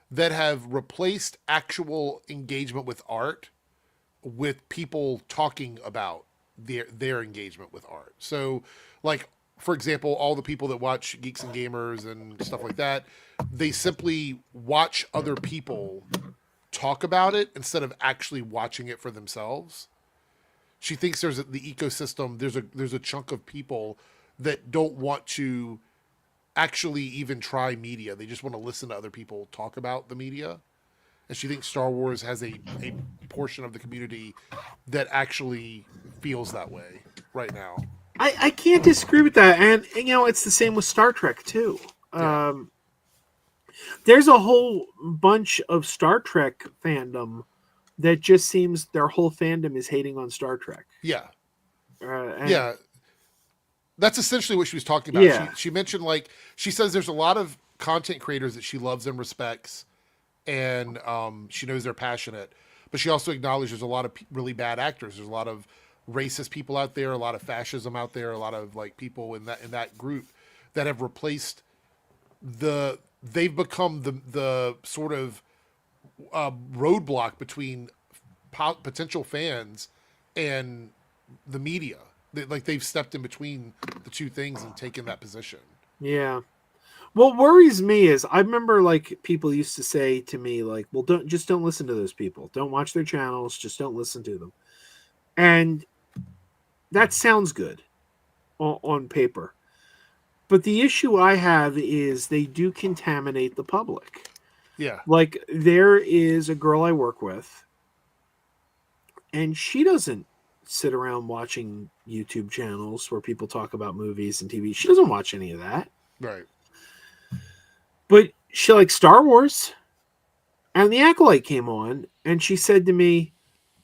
that have replaced actual engagement with art with people talking about their engagement with art. So, like, for example, all the people that watch Geeks and Gamers and stuff like that, they simply watch other people talk about it instead of actually watching it for themselves. She thinks the ecosystem, there's a chunk of people that don't want to actually even try media. They just want to listen to other people talk about the media. And she thinks Star Wars has a portion of the community that actually feels that way right now. I can't disagree with that, and it's the same with Star Trek too. Yeah. There's a whole bunch of Star Trek fandom that just seems their whole fandom is hating on Star Trek. Yeah. And Yeah. That's essentially what she was talking about. Yeah. She mentioned, like, she says there's a lot of content creators that she loves and respects, and she knows they're passionate. But she also acknowledges there's a lot of really bad actors. There's a lot of racist people out there, a lot of fascism out there, a lot of like people in that group that have replaced they've become the sort of roadblock between potential fans and the media. They've stepped in between the two things and taken that position. Yeah. What worries me is I remember like people used to say to me like, well, don't listen to those people. Don't watch their channels. Just don't listen to them. And that sounds good on paper. But the issue I have is they do contaminate the public. Yeah. Like there is a girl I work with and she doesn't sit around watching YouTube channels where people talk about movies and TV. She doesn't watch any of that. Right. But she liked Star Wars, and The Acolyte came on, and she said to me,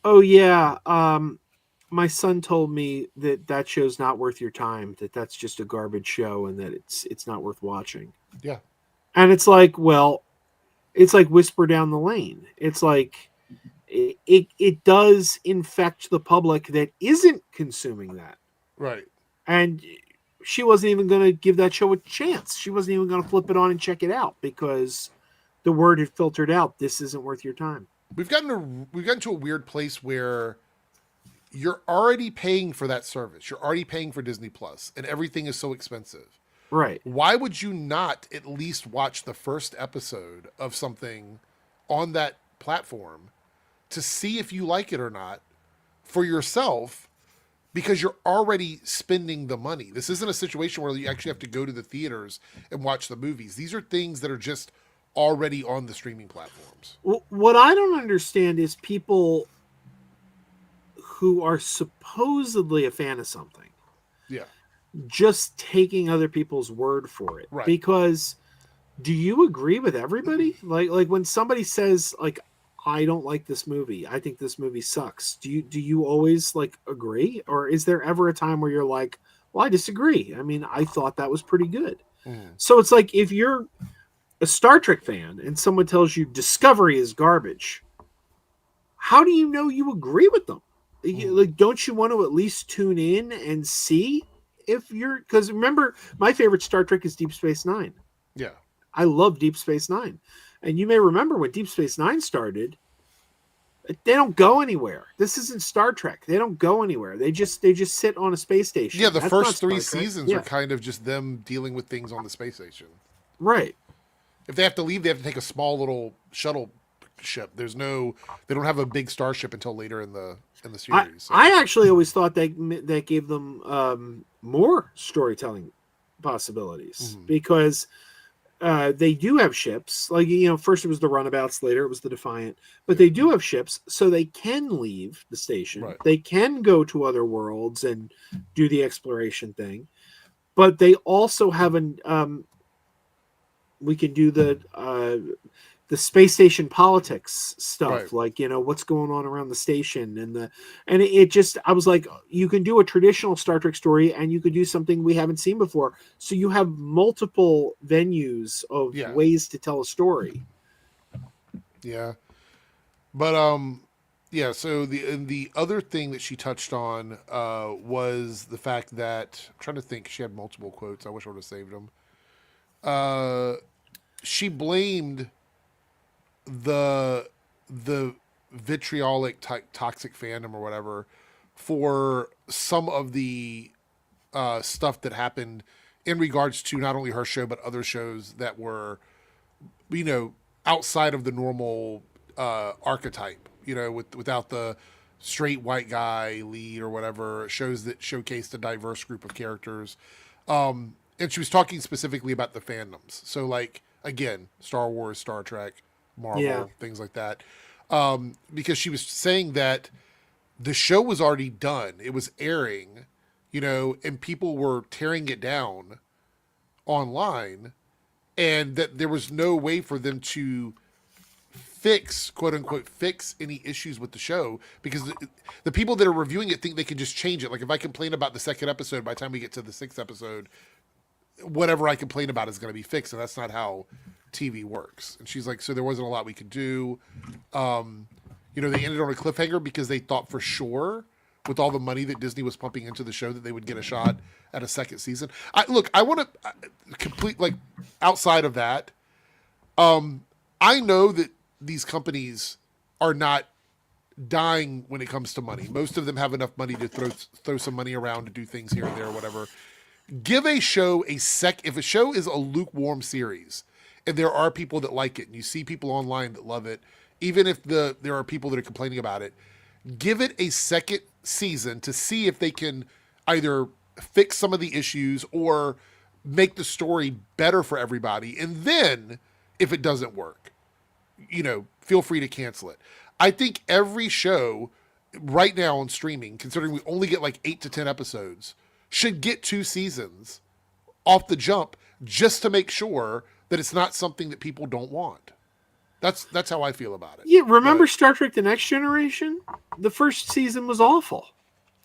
"Oh yeah, my son told me that that show's not worth your time. That that's just a garbage show, and that it's not worth watching." Yeah. And it's like, well, it's like Whisper Down the Lane. It's like it does infect the public that isn't consuming that. Right. And she wasn't even going to give that show a chance. She wasn't even going to flip it on and check it out because the word had filtered out. This isn't worth your time. We've gotten to a weird place where you're already paying for that service. You're already paying for Disney Plus, and everything is so expensive. Right. Why would you not at least watch the first episode of something on that platform to see if you like it or not for yourself? Because you're already spending the money. This isn't a situation where you actually have to go to the theaters and watch the movies. These are things that are just already on the streaming platforms. What I don't understand is people who are supposedly a fan of something Yeah. just taking other people's word for it. Right. Because do you agree with everybody? Like when somebody says like, I don't like this movie, I think this movie sucks. Do you always like agree? Or is there ever a time where you're like, well, I disagree. I mean, I thought that was pretty good. So it's like if you're a Star Trek fan and someone tells you Discovery is garbage, how do you know you agree with them? Like, don't you want to at least tune in and see if you're, because remember, my favorite Star Trek is Deep Space Nine. Yeah. I love Deep Space Nine. And you may remember when Deep Space Nine started, they don't go anywhere. This isn't Star Trek. They don't go anywhere. They just sit on a space station. Yeah, the That's first not 3 Star Trek. seasons Yeah. are kind of just them dealing with things on the space station. Right. If they have to leave, they have to take a small little shuttle ship. They don't have a big starship until later in the series. I actually always thought that gave them more storytelling possibilities because they do have ships. Like, first it was the Runabouts, later it was the Defiant, but they do have ships, so they can leave the station. Right. They can go to other worlds and do the exploration thing, but they also have we can do the space station politics stuff, Right. like what's going on around the station and it just, I was like, you can do a traditional Star Trek story and you could do something we haven't seen before, so you have multiple venues of ways to tell a story. Yeah, but yeah. So the other thing that she touched on was the fact that, I'm trying to think, she had multiple quotes. I wish I would have saved them. She blamed the vitriolic toxic fandom or whatever for some of the stuff that happened in regards to not only her show but other shows that were, outside of the normal archetype, without the straight white guy lead or whatever, shows that showcased a diverse group of characters. And she was talking specifically about the fandoms. So, like, again, Star Wars, Star Trek, Marvel, things like that. Because she was saying that the show was already done. It was airing, and people were tearing it down online, and that there was no way for them to fix, quote unquote, fix any issues with the show, because the people that are reviewing it think they can just change it. Like, if I complain about the second episode, by the time we get to the 6th episode, whatever I complain about is going to be fixed, and that's not how TV works. And she's like, so there wasn't a lot we could do. They ended on a cliffhanger because they thought for sure, with all the money that Disney was pumping into the show, that they would get a shot at a second season. I want to complete, like, outside of that. I know that these companies are not dying when it comes to money. Most of them have enough money to throw some money around to do things here and there or whatever. Give a show if a show is a lukewarm series and there are people that like it and you see people online that love it, even if there are people that are complaining about it, give it a second season to see if they can either fix some of the issues or make the story better for everybody. And then if it doesn't work, feel free to cancel it. I think every show right now on streaming, considering we only get like 8 to 10 episodes, should get 2 seasons off the jump, just to make sure that it's not something that people don't want. That's how I feel about it. Yeah, remember But, Star Trek: The Next Generation? The first season was awful.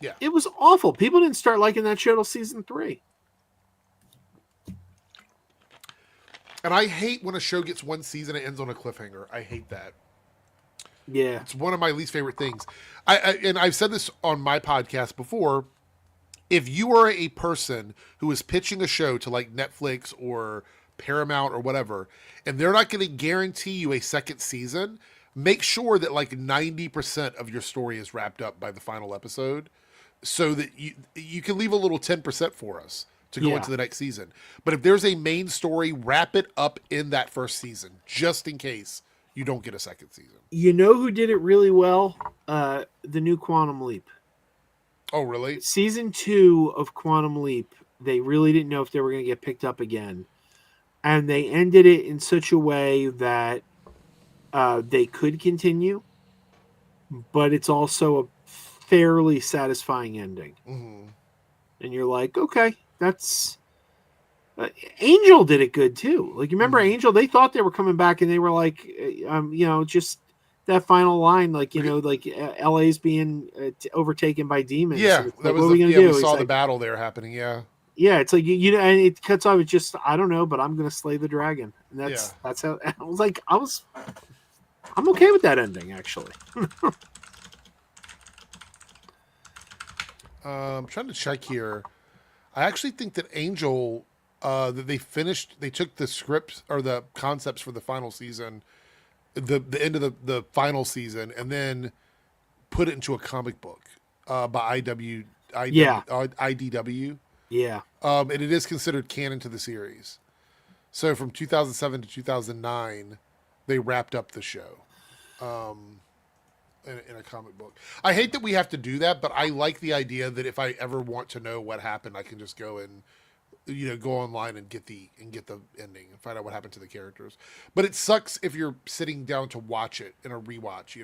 yeah. It was awful. People didn't start liking that show till season 3. And I hate when a show gets one season and ends on a cliffhanger. I hate that. Yeah. It's one of my least favorite things. And I've said this on my podcast before. If you are a person who is pitching a show to like Netflix or Paramount or whatever, and they're not going to guarantee you a second season, make sure that like 90% of your story is wrapped up by the final episode, so that you can leave a little 10% for us to go into the next season. But if there's a main story, wrap it up in that first season, just in case you don't get a second season. You know who did it really well? The new Quantum Leap. Oh, really? Season 2 of Quantum Leap, they really didn't know if they were going to get picked up again. And they ended it in such a way that they could continue, but it's also a fairly satisfying ending. Mm-hmm. And you're like, okay, that's... Angel did it good, too. Like, you remember Angel? They thought they were coming back, and they were like, just... that final line, like, like LA's being overtaken by demons. Yeah, like, that what was are we gonna do? We saw It's the like, battle there happening. Yeah, yeah, it's like and it cuts off. It's just I don't know, but I'm gonna slay the dragon, and that's how. I was like, I'm okay with that ending actually. I'm trying to check here. I actually think that Angel, that they took the scripts or the concepts for the final season, the end of the final season, and then put it into a comic book by IDW. Yeah. And it is considered canon to the series. So from 2007 to 2009, they wrapped up the show in a comic book. I hate that we have to do that, but I like the idea that if I ever want to know what happened, I can just go and go online and get the ending and find out what happened to the characters. But it sucks if you're sitting down to watch it in a rewatch,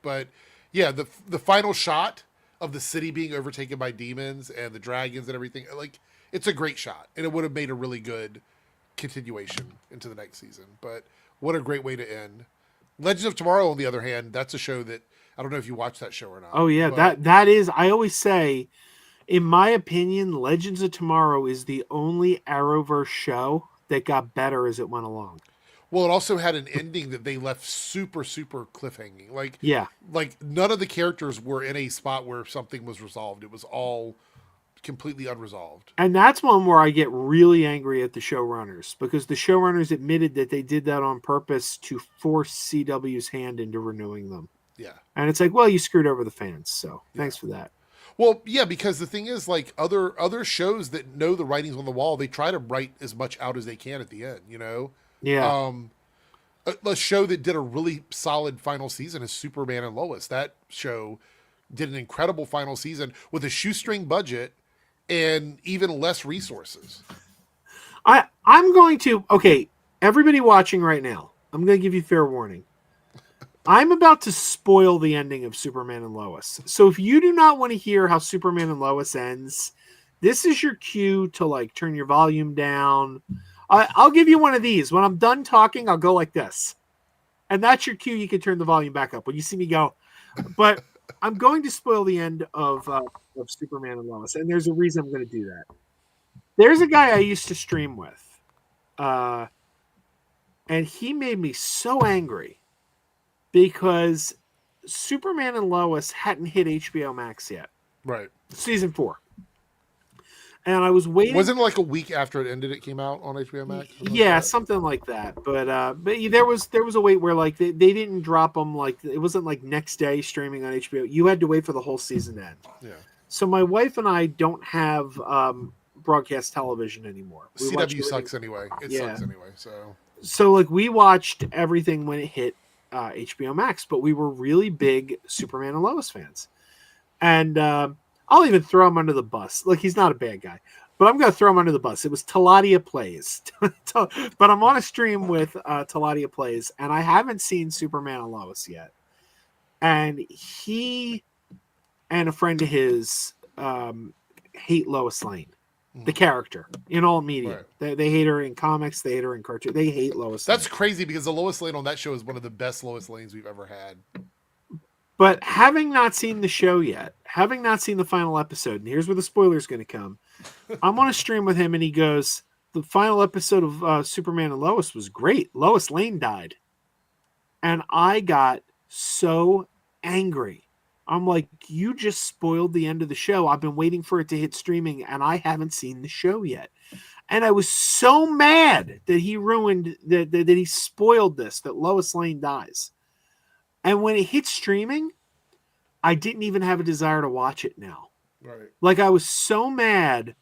But yeah, the final shot of the city being overtaken by demons and the dragons and everything, like, it's a great shot, and it would have made a really good continuation into the next season. But what a great way to end. Legends of Tomorrow, on the other hand, that's a show that I don't know if you watched that show or not. Oh yeah, that is. I always say, in my opinion, Legends of Tomorrow is the only Arrowverse show that got better as it went along. Well, it also had an ending that they left super, super cliffhanging. Like, yeah, like none of the characters were in a spot where something was resolved. It was all completely unresolved. And that's one where I get really angry at the showrunners, because the showrunners admitted that they did that on purpose to force CW's hand into renewing them. Yeah. And it's like, well, you screwed over the fans, so thanks for that. Well, yeah, because the thing is, like, other shows that know the writing's on the wall, they try to write as much out as they can at the end, Yeah. A show that did a really solid final season is Superman and Lois. That show did an incredible final season with a shoestring budget and even less resources. I'm going to, okay, everybody watching right now, I'm going to give you fair warning. I'm about to spoil the ending of Superman and Lois. So if you do not want to hear how Superman and Lois ends, this is your cue to, like, turn your volume down. I'll give you one of these. When I'm done talking, I'll go like this. And that's your cue. You can turn the volume back up when you see me go. But I'm going to spoil the end of Superman and Lois. And there's a reason I'm going to do that. There's a guy I used to stream with. And he made me so angry because Superman and Lois hadn't hit HBO Max yet. Right. Season 4. And I was waiting. Wasn't it like a week after it ended, it came out on HBO Max? Yeah, something like that. But there was a wait where, like, they didn't drop them, like, it wasn't like next day streaming on HBO. You had to wait for the whole season to end. Yeah. So my wife and I don't have broadcast television anymore. CW sucks anyway. It sucks anyway. So like, we watched everything when it hit HBO Max, but we were really big Superman and Lois fans. And I'll even throw him under the bus. Like, he's not a bad guy, but I'm going to throw him under the bus. It was Taladia Plays. But I'm on a stream with Taladia Plays, and I haven't seen Superman and Lois yet. And he and a friend of his hate Lois Lane. the character in all media. Right. They hate her in comics. They hate her in cartoon. They hate Lois That's Lane. crazy because the Lois Lane on that show is one of the best Lois Lanes we've ever had. But having not seen the show yet, having not seen the final episode, and here's where the spoiler's going to come. I'm on a stream with him, and he goes, the final episode of Superman and Lois was great. Lois Lane died. And I got so angry. I'm like, you just spoiled the end of the show. I've been waiting for it to hit streaming, and I haven't seen the show yet. And I was so mad that he ruined, that he spoiled this, that Lois Lane dies. And when it hit streaming, I didn't even have a desire to watch it now. Right. Like, I was so mad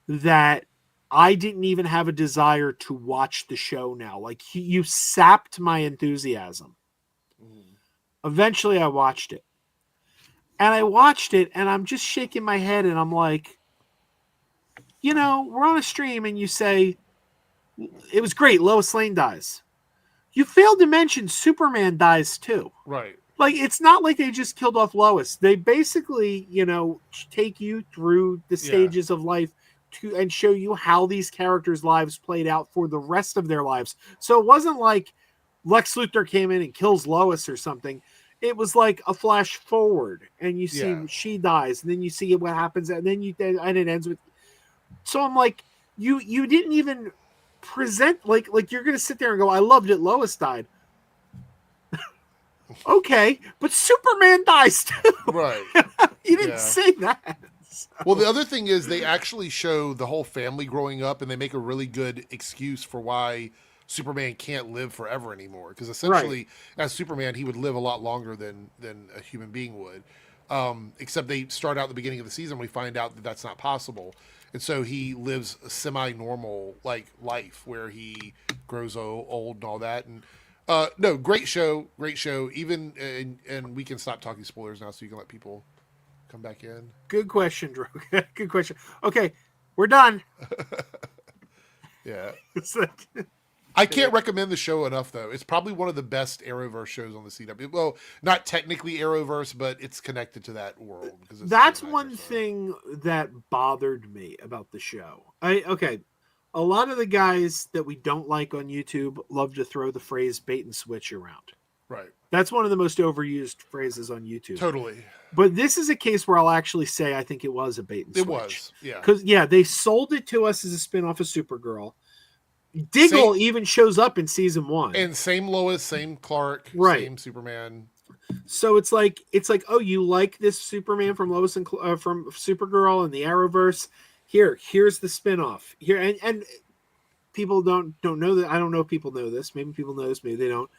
that I didn't even have a desire to watch the show now. Like, you sapped my enthusiasm. Eventually, I watched it. And I watched it, and I'm just shaking my head, and I'm like, you know, we're on a stream, and you say, it was great, Lois Lane dies. You failed to mention Superman dies, too. Right. Like, it's not like they just killed off Lois. They basically, you know, take you through the stages of life and show you how these characters' lives played out for the rest of their lives. So it wasn't like Lex Luthor came in and kills Lois or something. It was like a flash forward, and you see she dies, and then you see what happens, and then and it ends with. So I'm like, you didn't even present like you're gonna sit there and go, I loved it, Lois died. Okay, but Superman dies too. Right. You didn't say that. So. Well, the other thing is they actually show the whole family growing up, and they make a really good excuse for why Superman can't live forever anymore. Because essentially, as Superman, he would live a lot longer than a human being would. Except they start out at the beginning of the season, we find out that that's not possible. And so he lives a semi-normal like life where he grows old and all that. And no, great show. Even and we can stop talking spoilers now, so you can let people come back in. Good question, Drew. Good question. Okay, we're done. Yeah. It's like, I can't recommend the show enough, though. It's probably one of the best Arrowverse shows on the CW. Well, not technically Arrowverse, but it's connected to that world. That's one thing that bothered me about the show. Okay, a lot of the guys that we don't like on YouTube love to throw the phrase bait and switch around. Right. That's one of the most overused phrases on YouTube. Totally. But this is a case where I'll actually say I think it was a bait and switch. It was, yeah. Because, they sold it to us as a spinoff of Supergirl. Diggle even shows up in season 1. And same Lois, same Clark, same Superman. So it's like, oh, you like this Superman from Lois and from Supergirl and the Arrowverse? Here's the spinoff. Here and people don't know that. I don't know if people know this. Maybe people know this, maybe they don't.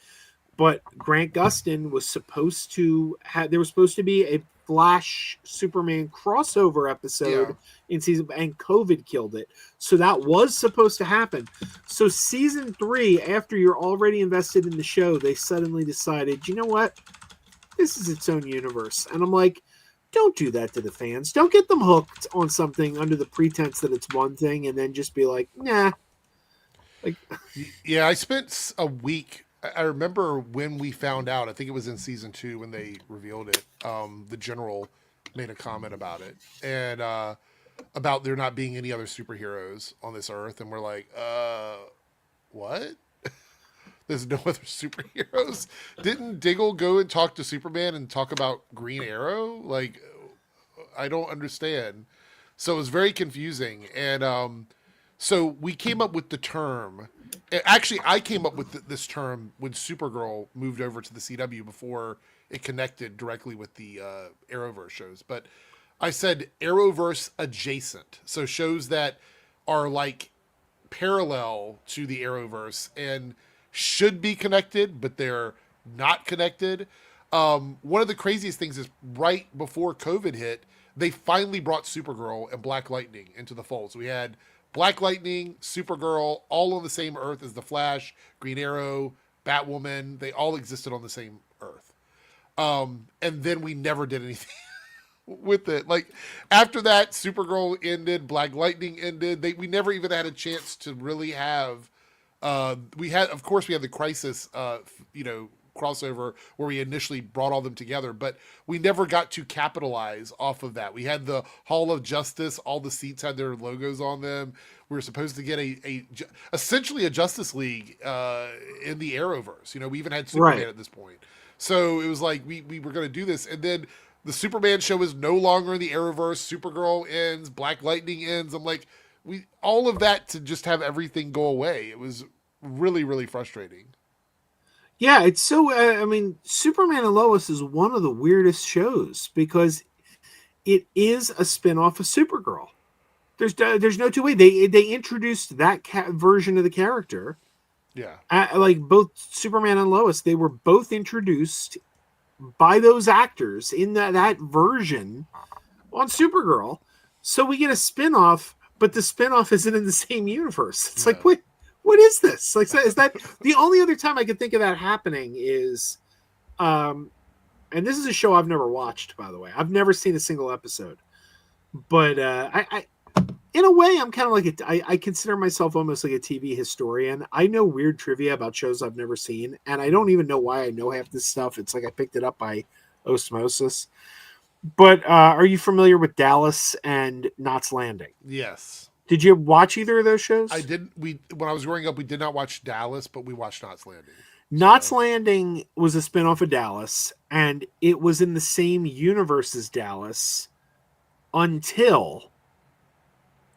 But Grant Gustin was supposed to have. There was supposed to be a Flash Superman crossover episode in season, and COVID killed it. So that was supposed to happen. So season 3, after you're already invested in the show, they suddenly decided, you know what? This is its own universe. And I'm like, don't do that to the fans. Don't get them hooked on something under the pretense that it's one thing, and then just be like, nah. Like, yeah, I spent a week. I remember when we found out, I think it was in season 2 when they revealed it, the general made a comment about it and about there not being any other superheroes on this earth. And we're like, what? There's no other superheroes? Didn't Diggle go and talk to Superman and talk about Green Arrow? Like, I don't understand. So it was very confusing. And so we came up with the term. Actually, I came up with this term when Supergirl moved over to the CW before it connected directly with the Arrowverse shows. But I said Arrowverse adjacent. So shows that are like parallel to the Arrowverse and should be connected, but they're not connected. One of the craziest things is right before COVID hit, they finally brought Supergirl and Black Lightning into the fold. So we had Black Lightning, Supergirl, all on the same Earth as the Flash, Green Arrow, Batwoman. They all existed on the same Earth. And then we never did anything with it. Like, after that, Supergirl ended, Black Lightning ended. We never even had a chance to really have... we had the Crisis, crossover where we initially brought all them together, but we never got to capitalize off of that. We had the Hall of Justice, all the seats had their logos on them. We were supposed to get essentially a Justice League in the Arrowverse. You know, we even had Superman Right. at this point. So it was like we were going to do this, and then the Superman show is no longer in the Arrowverse. Supergirl ends, Black Lightning ends. I'm like, all of that to just have everything go away. It was really, really frustrating. Yeah, it's so. I mean, Superman and Lois is one of the weirdest shows because it is a spinoff of Supergirl. There's no two way. They introduced that version of the character. Yeah, Like both Superman and Lois, they were both introduced by those actors in that version on Supergirl. So we get a spinoff, but the spinoff isn't in the same universe. It's like, what is this? Like, is that the only other time I could think of that happening is, and this is a show I've never watched, by the way. I've never seen a single episode, but I in a way, I'm kind of like I consider myself almost like a TV historian. I know weird trivia about shows I've never seen, and I don't even know why I know half this stuff. It's like I picked it up by osmosis. But are you familiar with Dallas and Knots Landing? yes. Did you watch either of those shows? I didn't. When I was growing up, we did not watch Dallas, but we watched Knots Landing. Knots Landing was a spinoff of Dallas, and it was in the same universe as Dallas until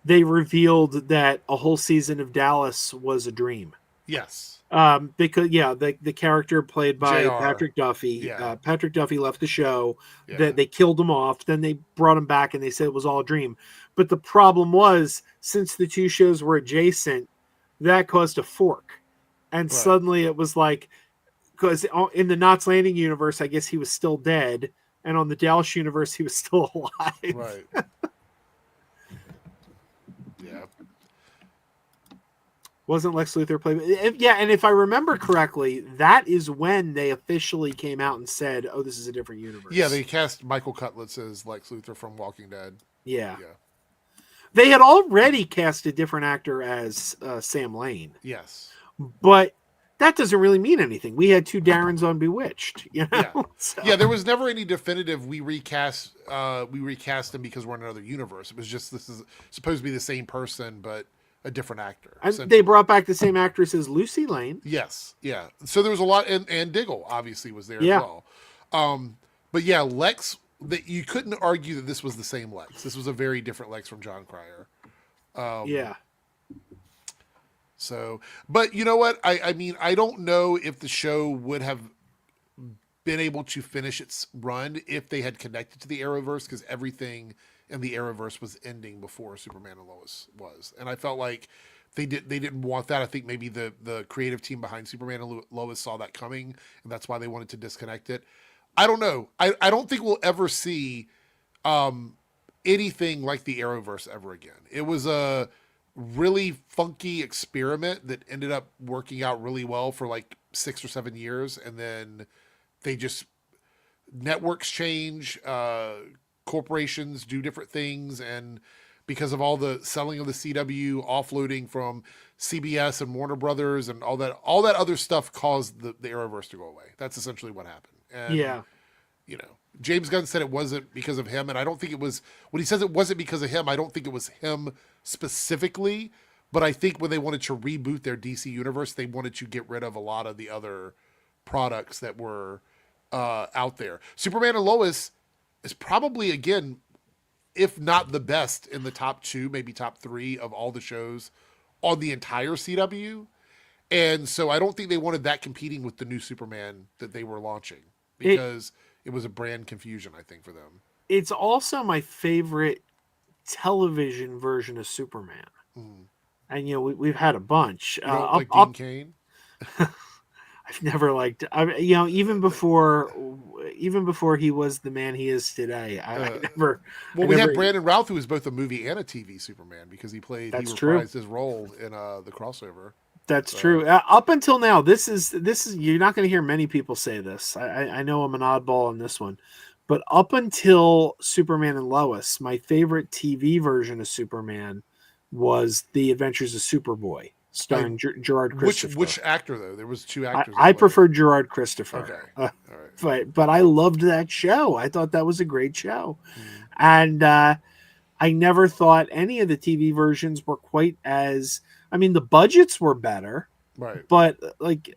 they revealed that a whole season of Dallas was a dream. Yes. Because the character played by JR. Patrick Duffy. Yeah. Patrick Duffy left the show. Yeah. That they killed him off. Then they brought him back, and they said it was all a dream. But the problem was, since the two shows were adjacent, that caused a fork, and suddenly it was like, because in the Knots Landing universe, I guess he was still dead, and on the Dallas universe, he was still alive. Right. Yeah. Wasn't Lex Luthor played? Yeah, and if I remember correctly, that is when they officially came out and said, "Oh, this is a different universe." Yeah, they cast Michael Cutlitz as Lex Luthor from Walking Dead. Yeah. Yeah. They had already cast a different actor as Sam Lane, Yes. but that doesn't really mean anything. We had two Darrens on Bewitched, you know. Yeah. So- Yeah, there was never any definitive we recast him because we're in another universe. It was just this is supposed to be the same person but a different actor. And they brought back the same actress as Lucy Lane. Yes, yeah. So there was a lot, and Diggle obviously was there as well. But yeah, Lex, that you couldn't argue that this was the same Lex. This was a very different Lex from John Cryer. Yeah. So, but you know what? I mean, I don't know if the show would have been able to finish its run if they had connected to the Arrowverse, because everything in the Arrowverse was ending before Superman and Lois was, and I felt like they didn't want that. I think maybe the creative team behind Superman and Lois saw that coming, and that's why they wanted to disconnect it. I don't know. I don't think we'll ever see anything like the Arrowverse ever again. It was a really funky experiment that ended up working out really well for like 6 or 7 years, and then they just networks change, corporations do different things, and because of all the selling of the CW, offloading from CBS and Warner Brothers and all that other stuff caused the Arrowverse to go away. That's essentially what happened. And, Yeah. you know, James Gunn said it wasn't because of him, and I don't think it was, when he says it wasn't because of him, I don't think it was him specifically, but I think when they wanted to reboot their DC universe, they wanted to get rid of a lot of the other products that were out there. Superman and Lois is probably, again, if not the best, in the top 2, maybe top 3 of all the shows on the entire CW. And so I don't think they wanted that competing with the new Superman that they were launching, because it was a brand confusion, I think, for them. It's also my favorite television version of Superman. And, you know, we've had a bunch. You don't like Dean Cain? I've never liked, you know, even before he was the man he is today. I never. Well, we had Brandon Routh, who was both a movie and a TV Superman, because he reprised his role in the crossover. That's true. Up until now, this is you're not going to hear many people say this. I know I'm an oddball on this one, but up until Superman and Lois, my favorite TV version of Superman was The Adventures of Superboy. starring Gerard Christopher. Which actor though? There was two actors. I preferred Gerard Christopher. Okay, all right. But I loved that show. I thought that was a great show, Mm. and I never thought any of the TV versions were quite as. I mean, the budgets were better, Right. but like,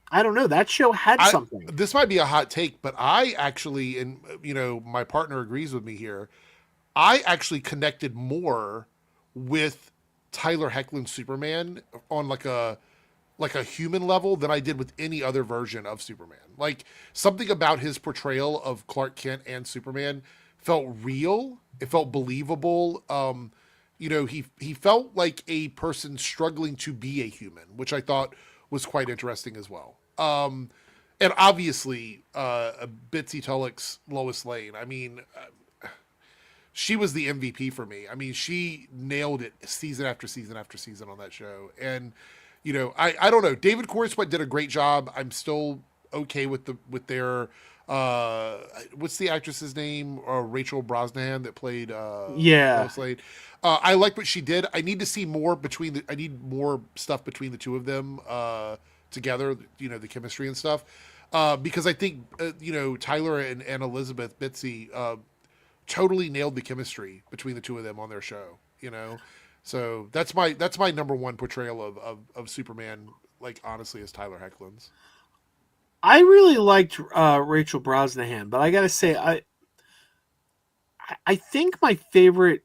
I don't know, that show had something. This might be a hot take, but I actually, and my partner agrees with me here. I actually connected more with Tyler Hoechlin's Superman on like a human level than I did with any other version of Superman. Like something about his portrayal of Clark Kent and Superman felt real. It felt believable. He felt like a person struggling to be a human, which I thought was quite interesting as well. And obviously, Bitsy Tulloch's Lois Lane. I mean, she was the MVP for me. I mean, she nailed it season after season after season on that show. And, I don't know. David Corey Sweat did a great job. I'm still okay with their, what's the actress's name? Rachel Brosnahan that played Lois Lane. I liked what she did. I need to see more I need more stuff between the two of them together, the chemistry and stuff. Because I think, Tyler and Elizabeth Bitsy totally nailed the chemistry between the two of them on their show, So that's my number one portrayal of Superman, like honestly, is Tyler Hoechlin's. I really liked Rachel Brosnahan, but I gotta say, I think my favorite,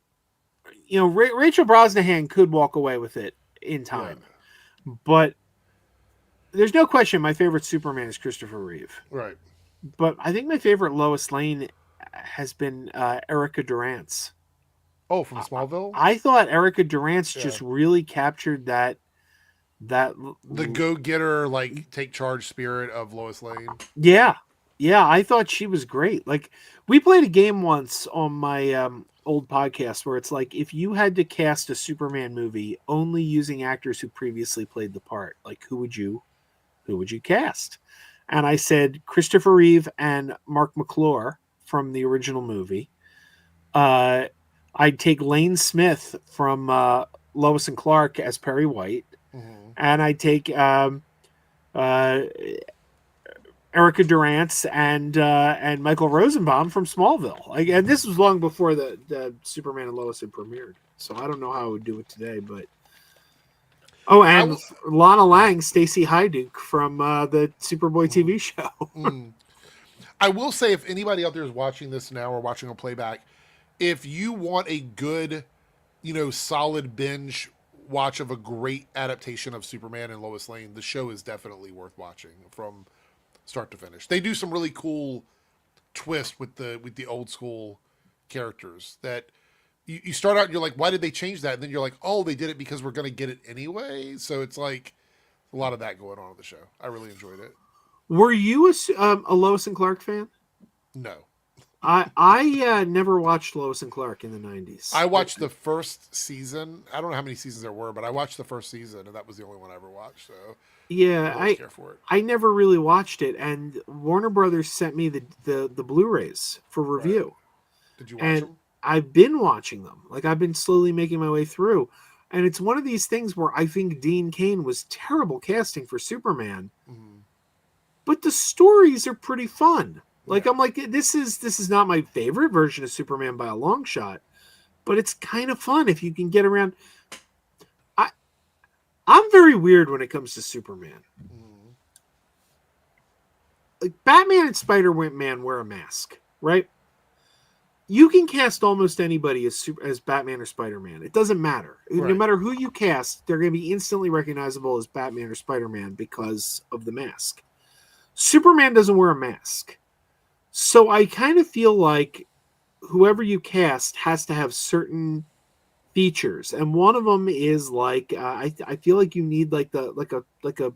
Rachel Brosnahan could walk away with it in time, but there's no question my favorite Superman is Christopher Reeve. Right. But I think my favorite Lois Lane has been Erica Durance. Oh, from Smallville? I thought Erica Durance just really captured that the go-getter, like take charge spirit of Lois Lane. Yeah, I thought she was great. Like we played a game once on my old podcast where it's like if you had to cast a Superman movie only using actors who previously played the part, like who would you cast? And I said Christopher Reeve and Mark McClure from the original movie. I'd take Lane Smith from Lois and Clark as Perry White. Mm-hmm. And I'd take Erica Durance and Michael Rosenbaum from Smallville. And this was long before the Superman and Lois had premiered. So I don't know how I would do it today, but and Lana Lang, Stacey Hyduke from the Superboy TV show. I will say, if anybody out there is watching this now or watching a playback, if you want a good, solid binge watch of a great adaptation of Superman and Lois Lane, the show is definitely worth watching from start to finish. They do some really cool twist with the old school characters that you start out and you're like, why did they change that? And then you're like, oh, they did it because we're going to get it anyway. So it's like a lot of that going on in the show. I really enjoyed it. Were you a Lois and Clark fan? No. I never watched Lois and Clark in the 90s. I watched the first season. I don't know how many seasons there were, but I watched the first season, and that was the only one I ever watched. So yeah, I care for it. I never really watched it, and Warner Brothers sent me the Blu-rays for review. Right. Did you watch them? I've been watching them. Like I've been slowly making my way through, and it's one of these things where I think Dean Cain was terrible casting for Superman, but the stories are pretty fun. Like I'm like, this is not my favorite version of Superman by a long shot, but it's kind of fun if you can get around. I'm very weird when it comes to Superman. Like Batman and Spider-Man wear a mask, right? You can cast almost anybody as Batman or Spider-Man. It doesn't matter. Right. No matter who you cast, they're going to be instantly recognizable as Batman or Spider-Man because of the mask. Superman doesn't wear a mask. So I kind of feel like whoever you cast has to have certain features, and one of them is like I feel like you need like a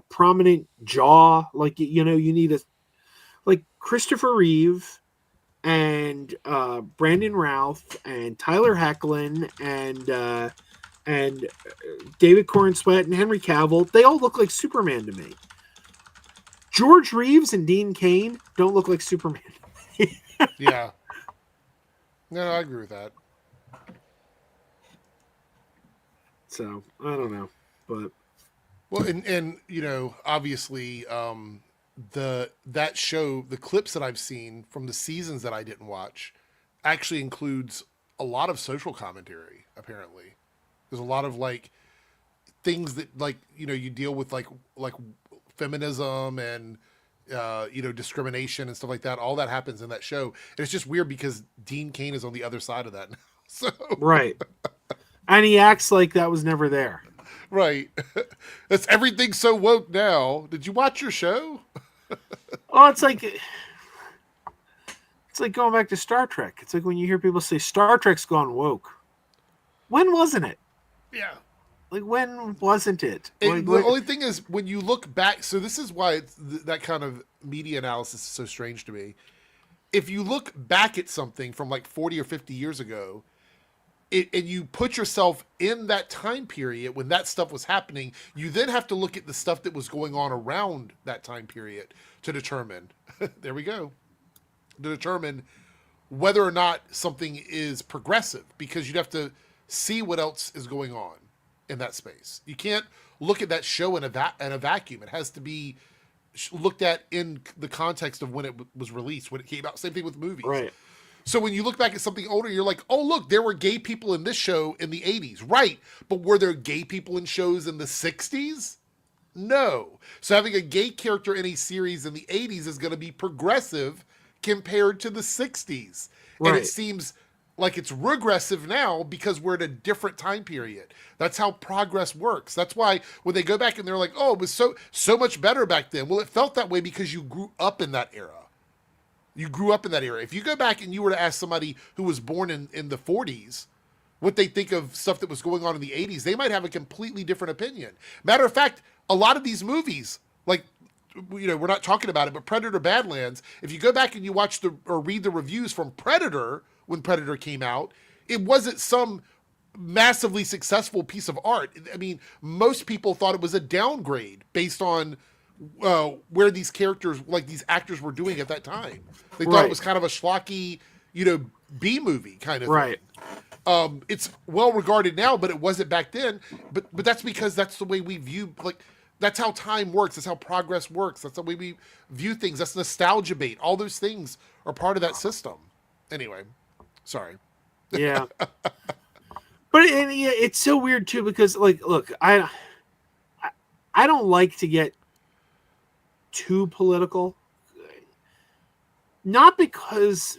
prominent jaw, like you need like Christopher Reeve and Brandon Routh and Tyler Hoechlin and David Corenswet and Henry Cavill. They all look like Superman to me. George Reeves and Dean Cain don't look like Superman. Yeah. No, I agree with that. So, I don't know. But Well, and you know, obviously, that show, the clips that I've seen from the seasons that I didn't watch, actually includes a lot of social commentary. Apparently, there's a lot of like things that, like, you know, you deal with like feminism and you know, discrimination and stuff like that. All that happens in that show. And it's just weird because Dean Cain is on the other side of that now. So right, and he acts like that was never there. right, that's everything so woke now. Did you watch your show? Oh, it's like going back to Star Trek. It's like when you hear people say Star Trek's gone woke. When wasn't it? Yeah. Like, when wasn't it? Like, The only thing is, when you look back, so this is why that kind of media analysis is so strange to me. If you look back at something from like 40 or 50 years ago, and you put yourself in that time period when that stuff was happening, you then have to look at the stuff that was going on around that time period to determine, there we go, to determine whether or not something is progressive, because you'd have to see what else is going on in that space. You can't look at that show in a vacuum. It has to be looked at in the context of when it was released, when it came out. Same thing with movies. right. So when you look back at something older, you're like, oh, look, there were gay people in this show in the 80s. Right. But were there gay people in shows in the 60s? No. So having a gay character in a series in the 80s is going to be progressive compared to the 60s. And Right. it seems like it's regressive now because we're in a different time period. That's how progress works. That's why when they go back and they're like, oh, it was so much better back then. Well, it felt that way because you grew up in that era. You grew up in that era. If you go back and you were to ask somebody who was born in the 40s what they think of stuff that was going on in the 80s, they might have a completely different opinion. Matter of fact, a lot of these movies, like, you know, we're not talking about it, but Predator Badlands, if you go back and you watch or read the reviews from Predator when Predator came out, it wasn't some massively successful piece of art. I mean, most people thought it was a downgrade based on where these characters, like these actors, were doing at that time. They thought it was kind of a schlocky, you know, B movie kind of Right. thing. It's well regarded now, but it wasn't back then. But that's because that's the way we view, like, that's how time works. That's how progress works. That's the way we view things. That's nostalgia bait. All those things are part of that system. Anyway, sorry. Yeah. Yeah, it's so weird too, because, like, look, I don't like to get too political, not because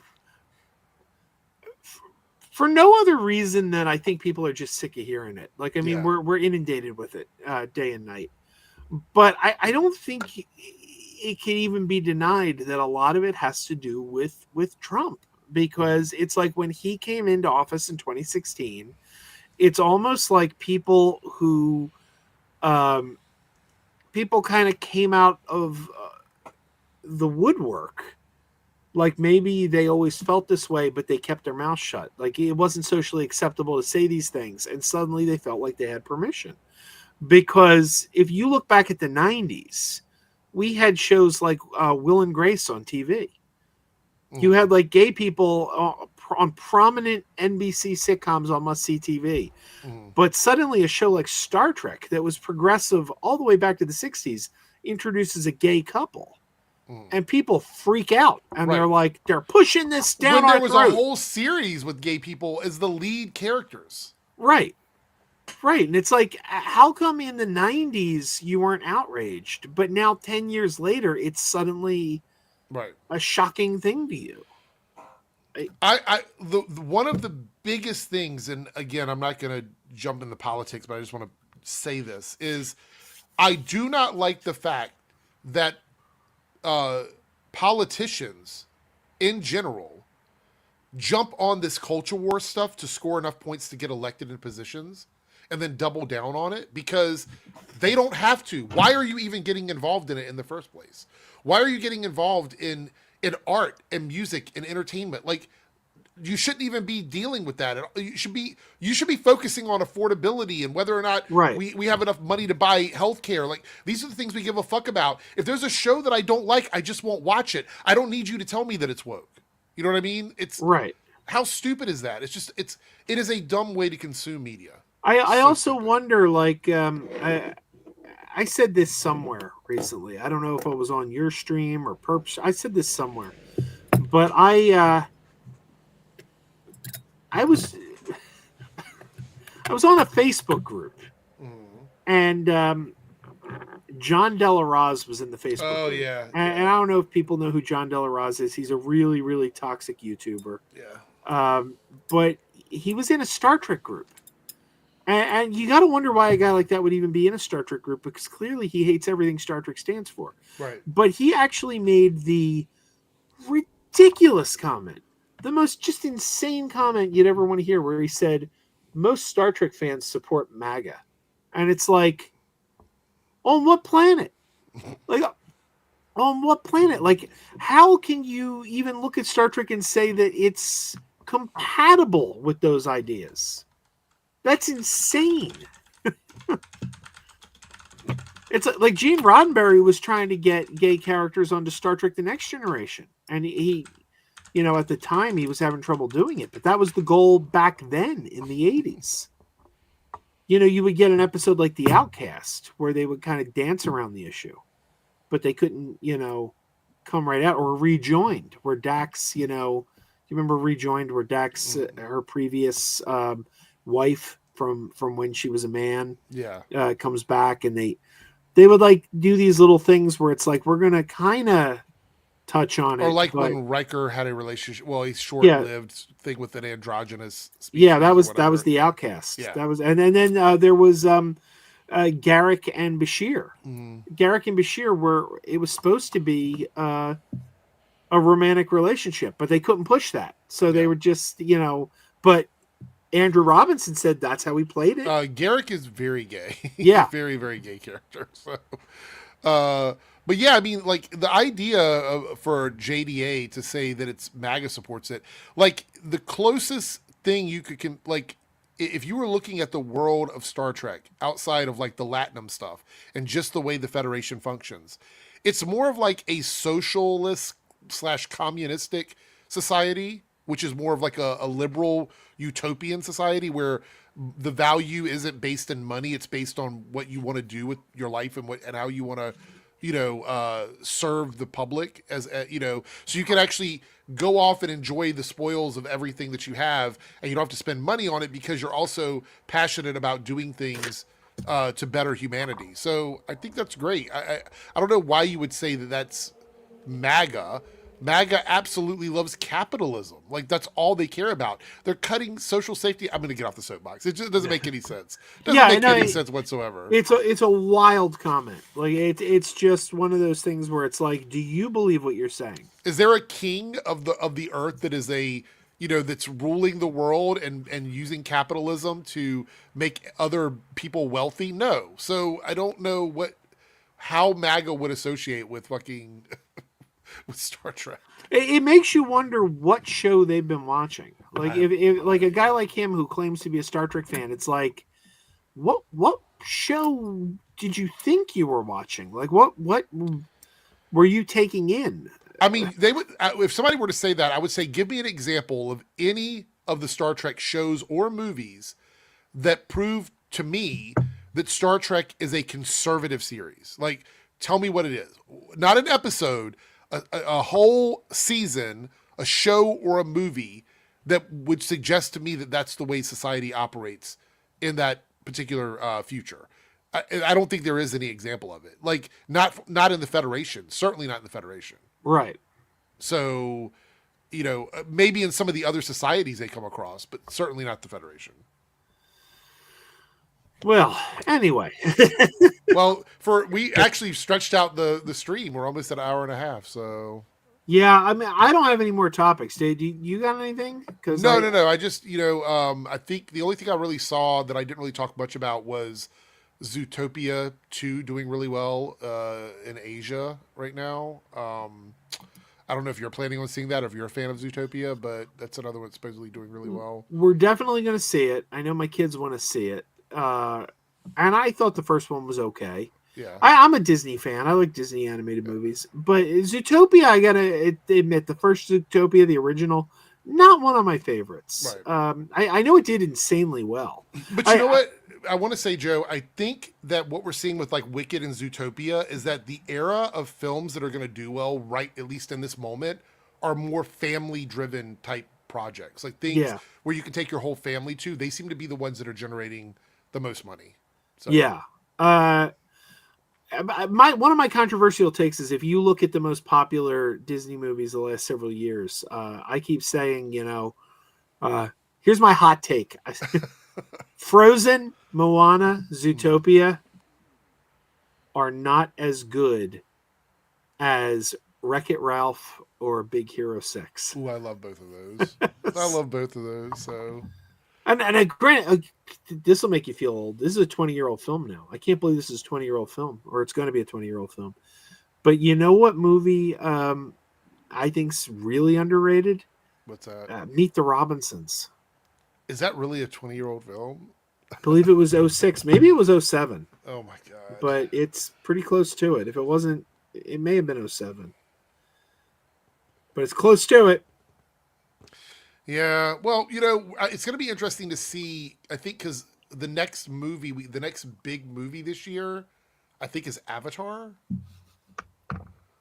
for no other reason than I think people are just sick of hearing it. Like, I mean, Yeah. we're inundated with it day and night, but I don't think it can even be denied that a lot of it has to do with Trump, because it's like when he came into office in 2016, it's almost like people who people kind of came out of the woodwork. Like, maybe they always felt this way, but they kept their mouth shut. Like, it wasn't socially acceptable to say these things, and suddenly they felt like they had permission. Because if you look back at the 90s, we had shows like Will and Grace on TV. You had like gay people on prominent NBC sitcoms on must-see TV. But suddenly a show like Star Trek that was progressive all the way back to the 60s introduces a gay couple. And people freak out. And they're like, they're pushing this down When our there was throat. a whole series with gay people as the lead characters. Right. And it's like, how come in the 90s you weren't outraged, but now 10 years later it's suddenly a shocking thing to you? One of the biggest things, and again, I'm not going to jump into politics, but I just want to say this, is I do not like the fact that politicians in general jump on this culture war stuff to score enough points to get elected in positions and then double down on it, because they don't have to. Why are you even getting involved in it in the first place? Why are you getting involved in art and music and entertainment? Like, you shouldn't even be dealing with that. You should be focusing on affordability and whether or not we have enough money to buy healthcare. Like, these are the things we give a fuck about. If there's a show that I don't like, I just won't watch it. I don't need you to tell me that it's woke. You know what I mean? It's how stupid is that? It is a dumb way to consume media. I So also stupid. wonder, like, I said this somewhere recently. I don't know if it was on your stream or Perps. I said this somewhere, but I was on a Facebook group, Mhm. and John Delaraz was in the Facebook Oh group. yeah, And yeah, I don't know if people know who John Delaraz is. He's a really, really toxic YouTuber. yeah. But he was in a Star Trek group. And you got to wonder why a guy like that would even be in a Star Trek group, because clearly he hates everything Star Trek stands for. Right. But he actually made the ridiculous comment, the most just insane comment you'd ever want to hear, where he said, most Star Trek fans support MAGA. And it's like, on what planet? Like, on what planet? Like, how can you even look at Star Trek and say that it's compatible with those ideas? That's insane. It's like Gene Roddenberry was trying to get gay characters onto Star Trek: The Next Generation, and he, at the time he was having trouble doing it, but that was the goal back then in the 80s. You would get an episode like The Outcast where they would kind of dance around the issue, but they couldn't, come right out, or Rejoined where Dax, do you remember Rejoined where Dax, her previous wife from when she was a man, Yeah. comes back, and they would like do these little things where it's like, we're gonna kind of touch on Or it, like but when Riker had a relationship, well, a yeah, short-lived thing with an androgynous yeah, species that or was whatever. The Outcast. Yeah. That was, and then there was Garrick and Bashir. Mhm. Garrick and Bashir it was supposed to be a romantic relationship, but they couldn't push that, so they Yeah. were just, But Andrew Robinson said that's how he played it. Garrick is very gay. He's a Yeah, very, very gay character. So, uh, but yeah, I mean, like the idea for JDA to say that it's MAGA supports it, like the closest thing you could like, if you were looking at the world of Star Trek outside of like the Latinum stuff and just the way the Federation functions, it's more of like a socialist slash communistic society, which is more of like a liberal utopian society where the value isn't based in money; it's based on what you want to do with your life and how you want to, serve the public so you can actually go off and enjoy the spoils of everything that you have, and you don't have to spend money on it because you're also passionate about doing things to better humanity. So I think that's great. I don't know why you would say that that's MAGA. MAGA absolutely loves capitalism. Like that's all they care about. They're cutting social safety. I'm going to get off the soapbox. It just doesn't make any sense. Doesn't make any sense whatsoever. it's a wild comment. Like it's just one of those things where it's like, do you believe what you're saying? Is there a king of the earth that is that's ruling the world and using capitalism to make other people wealthy? No. So I don't know how MAGA would associate with fucking with Star Trek. It makes you wonder what show they've been watching. Like if like a guy like him who claims to be a Star Trek fan, it's like, what show did you think you were watching? Like what were you taking in? I mean, they would if somebody were to say that, I would say, give me an example of any of the Star Trek shows or movies that prove to me that Star Trek is a conservative series. Like, tell me what it is. Not an episode, a whole season, a show or a movie that would suggest to me that that's the way society operates in that particular future. I don't think there is any example of it. Like, not in the Federation. Certainly not in the Federation. Right. So, maybe in some of the other societies they come across, but certainly not the Federation. Well, anyway. Well, we actually stretched out the stream. We're almost at an hour and a half. So Yeah, I mean, I don't have any more topics. Dave, you got anything? No. I just, I think the only thing I really saw that I didn't really talk much about was Zootopia 2 doing really well in Asia right now. I don't know if you're planning on seeing that or if you're a fan of Zootopia, but that's another one supposedly doing really well. We're definitely going to see it. I know my kids want to see it. And I thought the first one was okay. Yeah. I'm a Disney fan. I like Disney animated movies. But Zootopia, I got to admit, the first Zootopia, the original, Not one of my favorites. Right. I know it did insanely well. But you know what? I want to say, Joe, I think that what we're seeing with like Wicked and Zootopia is that the era of films that are going to do well, right, at least in this moment, are more family driven type projects. Like things where you can take your whole family to. They seem to be the ones that are generating the most money. So. Yeah. One of my controversial takes is if you look at the most popular Disney movies the last several years, I keep saying, here's my hot take. Frozen, Moana, Zootopia are not as good as Wreck-It Ralph or Big Hero 6. Ooh, I love both of those. I love both of those. So, and granted, this will make you feel old. This is a 20-year-old film now. I can't believe this is a 20-year-old film, or it's going to be a 20-year-old film. But you know what movie I think's really underrated? What's that? Meet the Robinsons. Is that really a 20-year-old film? I believe it was 06. Maybe it was 07. Oh my god! But it's pretty close to it. If it wasn't, it may have been 07. But it's close to it. Yeah. Well, it's going to be interesting to see. I think because the next big movie this year, I think is Avatar.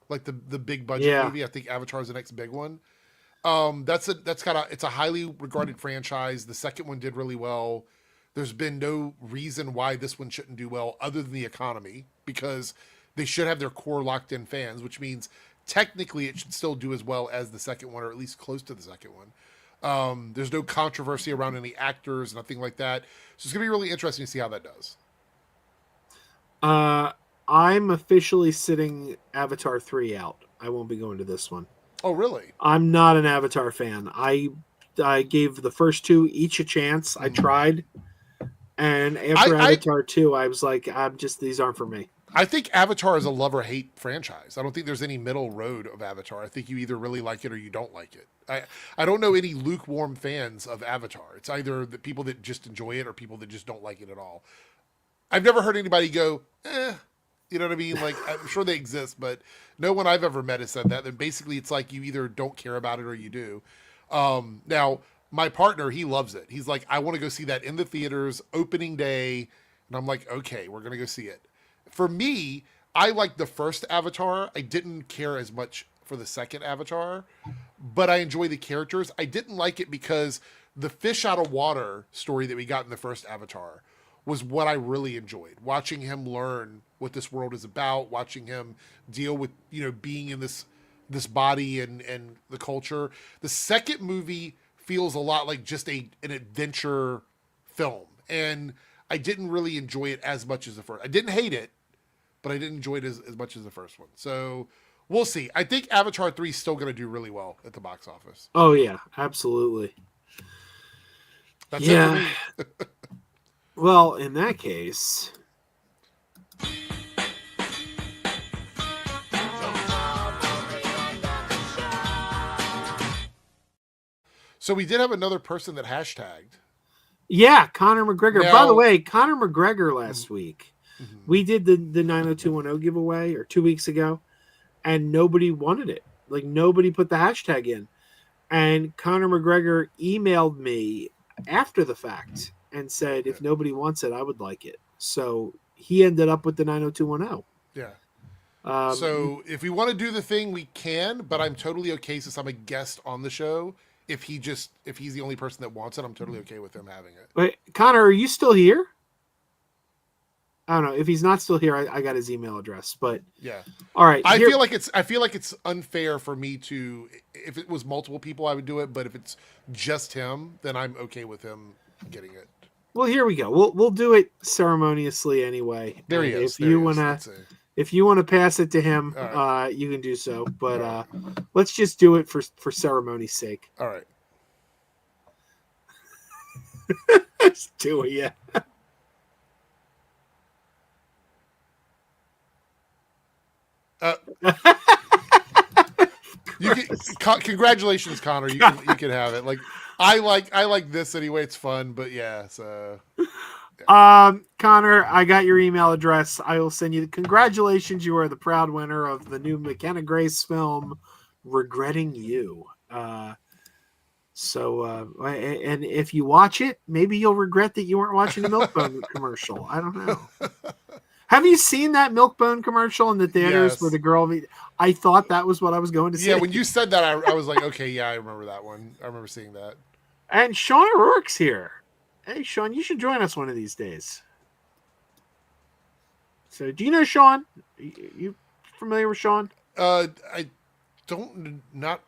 Like the big budget movie. I think Avatar is the next big one. It's a highly regarded franchise. The second one did really well. There's been no reason why this one shouldn't do well other than the economy, because they should have their core locked in fans, which means technically it should still do as well as the second one, or at least close to the second one. There's no controversy around any actors, nothing like that. So it's going to be really interesting to see how that does. I'm officially sitting Avatar 3 out. I won't be going to this one. Oh, really? I'm not an Avatar fan. I gave the first two each a chance. I tried. And after Avatar 2, I was like, these aren't for me. I think Avatar is a love or hate franchise. I don't think there's any middle road of Avatar. I think you either really like it or you don't like it. I don't know any lukewarm fans of Avatar. It's either the people that just enjoy it or people that just don't like it at all. I've never heard anybody go, you know what I mean? Like, I'm sure they exist, but no one I've ever met has said that. And basically, it's like you either don't care about it or you do. Now, my partner, he loves it. He's like, I want to go see that in the theaters, opening day. And I'm like, okay, we're going to go see it. For me, I liked the first Avatar. I didn't care as much for the second Avatar, but I enjoy the characters. I didn't like it because the fish out of water story that we got in the first Avatar was what I really enjoyed. Watching him learn what this world is about, watching him deal with, being in this body and the culture. The second movie feels a lot like just an adventure film. And I didn't really enjoy it as much as the first. I didn't hate it, but I didn't enjoy it as much as the first one. So we'll see. I think Avatar 3 is still going to do really well at the box office. Oh, yeah, absolutely. That's it for me. Well, in that case... So we did have another person that hashtagged. Yeah, Conor McGregor. Now, by the way, Conor McGregor last week, we did the 90210 giveaway, or 2 weeks ago, and nobody wanted it. Like, nobody put the hashtag in. And Conor McGregor emailed me after the fact and said, if nobody wants it, I would like it. So he ended up with the 90210. Yeah. So if we want to do the thing, we can, but I'm totally okay since I'm a guest on the show. If he's the only person that wants it, I'm totally okay with him having it. Wait, Connor, are you still here? I don't know. If he's not still here, I got his email address. But yeah, all right. I feel like it's unfair for me to. If it was multiple people, I would do it. But if it's just him, then I'm okay with him getting it. Well, here we go. We'll do it ceremoniously anyway. There he is. If you want to pass it to him, right, you can do so. But let's just do it for ceremony's sake. All right. Let's do it, yeah. Congratulations, Connor. You can have it. Like I like this anyway. It's fun, but yeah. So. Connor, I got your email address. I will send you congratulations. You are the proud winner of the new McKenna Grace film, Regretting You. So, and if you watch it, maybe you'll regret that you weren't watching the Milkbone commercial. I don't know. Have you seen that Milkbone commercial in the theaters Yes. where the girl? I thought that was what I was going to say. Yeah, when you said that, I was like, okay, yeah, I remember that one. I remember seeing that. And Sean O'Rourke's here. Hey, Sean, you should join us one of these days. So, do you know Sean? You familiar with Sean? I don't, not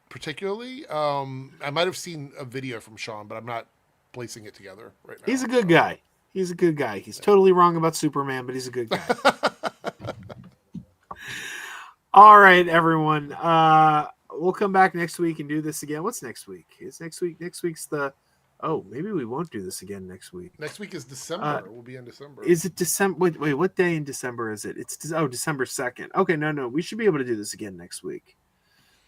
particularly. I might have seen a video from Sean, but I'm not placing it together right now. He's a good guy. He's a good guy. He's totally wrong about Superman, but he's a good guy. All right, everyone. We'll come back next week and do this again. What's next week? Is next week? Next week's the. Oh, maybe we won't do this again next week. Next week is December. We'll be in December. Is it December? Wait. What day in December is it? It's December 2nd. Okay, no. We should be able to do this again next week.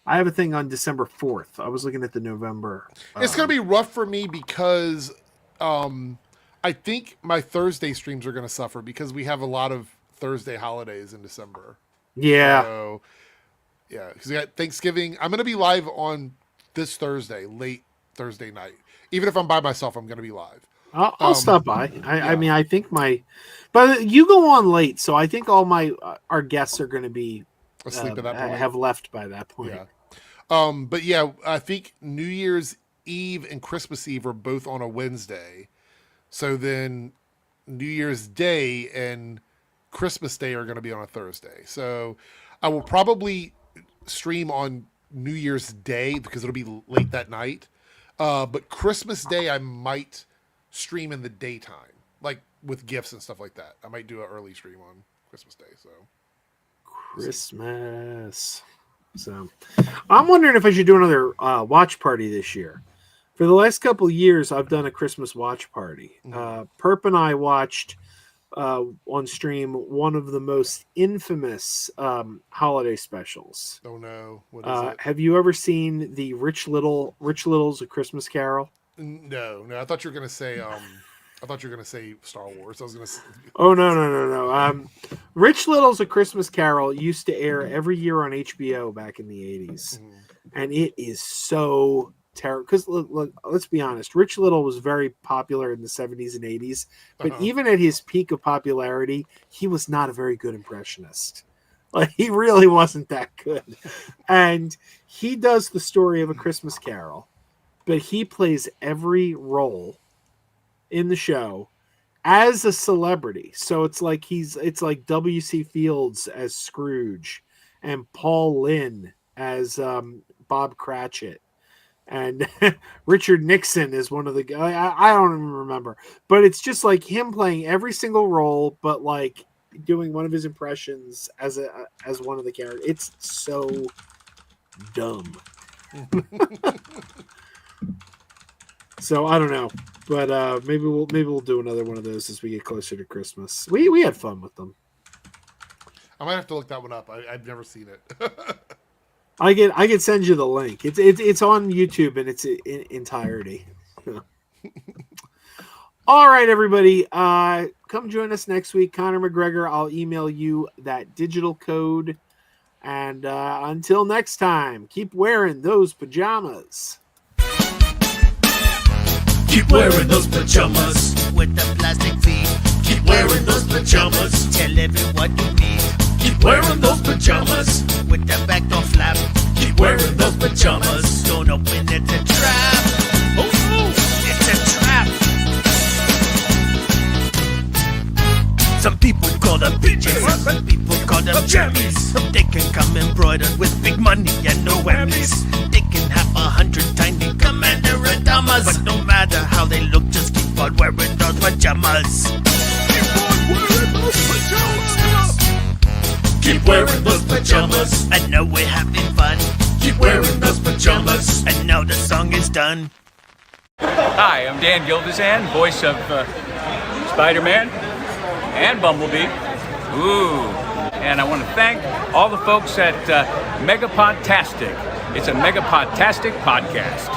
I have a thing on December 4th. I was looking at the November. It's gonna be rough for me because, I think my Thursday streams are gonna suffer because we have a lot of Thursday holidays in December. Yeah. So, yeah, because we got Thanksgiving. I'm gonna be live on this Thursday, late Thursday night. Even if I'm by myself, I'm gonna be live. I'll stop by. I mean, I think but you go on late, so I think all our guests are going to be Asleep at that point. have left by that point. Yeah. But yeah, I think New Year's Eve and Christmas Eve are both on a Wednesday. So then New Year's Day and Christmas Day are going to be on a Thursday. So I will probably stream on New Year's Day because it'll be late that night. But Christmas Day, I might stream in the daytime, like with gifts and stuff like that. I might do an early stream on Christmas Day. So Christmas. So I'm wondering if I should do another watch party this year. For the last couple of years, I've done a Christmas watch party. Perp and I watched on stream one of the most infamous holiday specials. Oh no! What is it? Have you ever seen the Rich Little's A Christmas Carol? No. I thought you were gonna say. I thought you were gonna say Star Wars. I was gonna. Oh no. Rich Little's A Christmas Carol used to air every year on HBO back in the 80s, and it is so terrible. Because look, let's be honest, Rich Little was very popular in the 70s and 80s, but even at his peak of popularity, he was not a very good impressionist. Like, he really wasn't that good. And he does the story of A Christmas Carol, but he plays every role in the show as a celebrity. So it's like W.C. Fields as Scrooge and Paul Lynn as Bob Cratchit. And Richard Nixon is one of the guys. I don't even remember. But it's just like him playing every single role, but like doing one of his impressions as one of the characters. It's so dumb. So I don't know. But maybe we'll do another one of those as we get closer to Christmas. We had fun with them. I might have to look that one up. I've never seen it. I can send you the link. It's on YouTube in its entirety. All right, everybody. Come join us next week. Conor McGregor, I'll email you that digital code. And until next time, keep wearing those pajamas. Keep wearing those pajamas with the plastic feet. Keep wearing those pajamas. Tell everyone you meet Keep wearing those pajamas with the back door flap. Keep wearing those pajamas. Don't open it, it's a trap. Oh no, It's a trap. Some people call them PJs, some people call them jammies. They can come embroidered with big money and no whammies. They can have 100 tiny commander Adamas, but no matter how they look, just keep on wearing those pajamas. keep on wearing those pajamas. Keep wearing those pajamas. And now we're having fun. Keep wearing those pajamas. And now the song is done. Hi, I'm Dan Gilvezan, voice of Spider-Man and Bumblebee. Ooh. And I want to thank all the folks at Megapodtastic. It's a Megapodtastic podcast.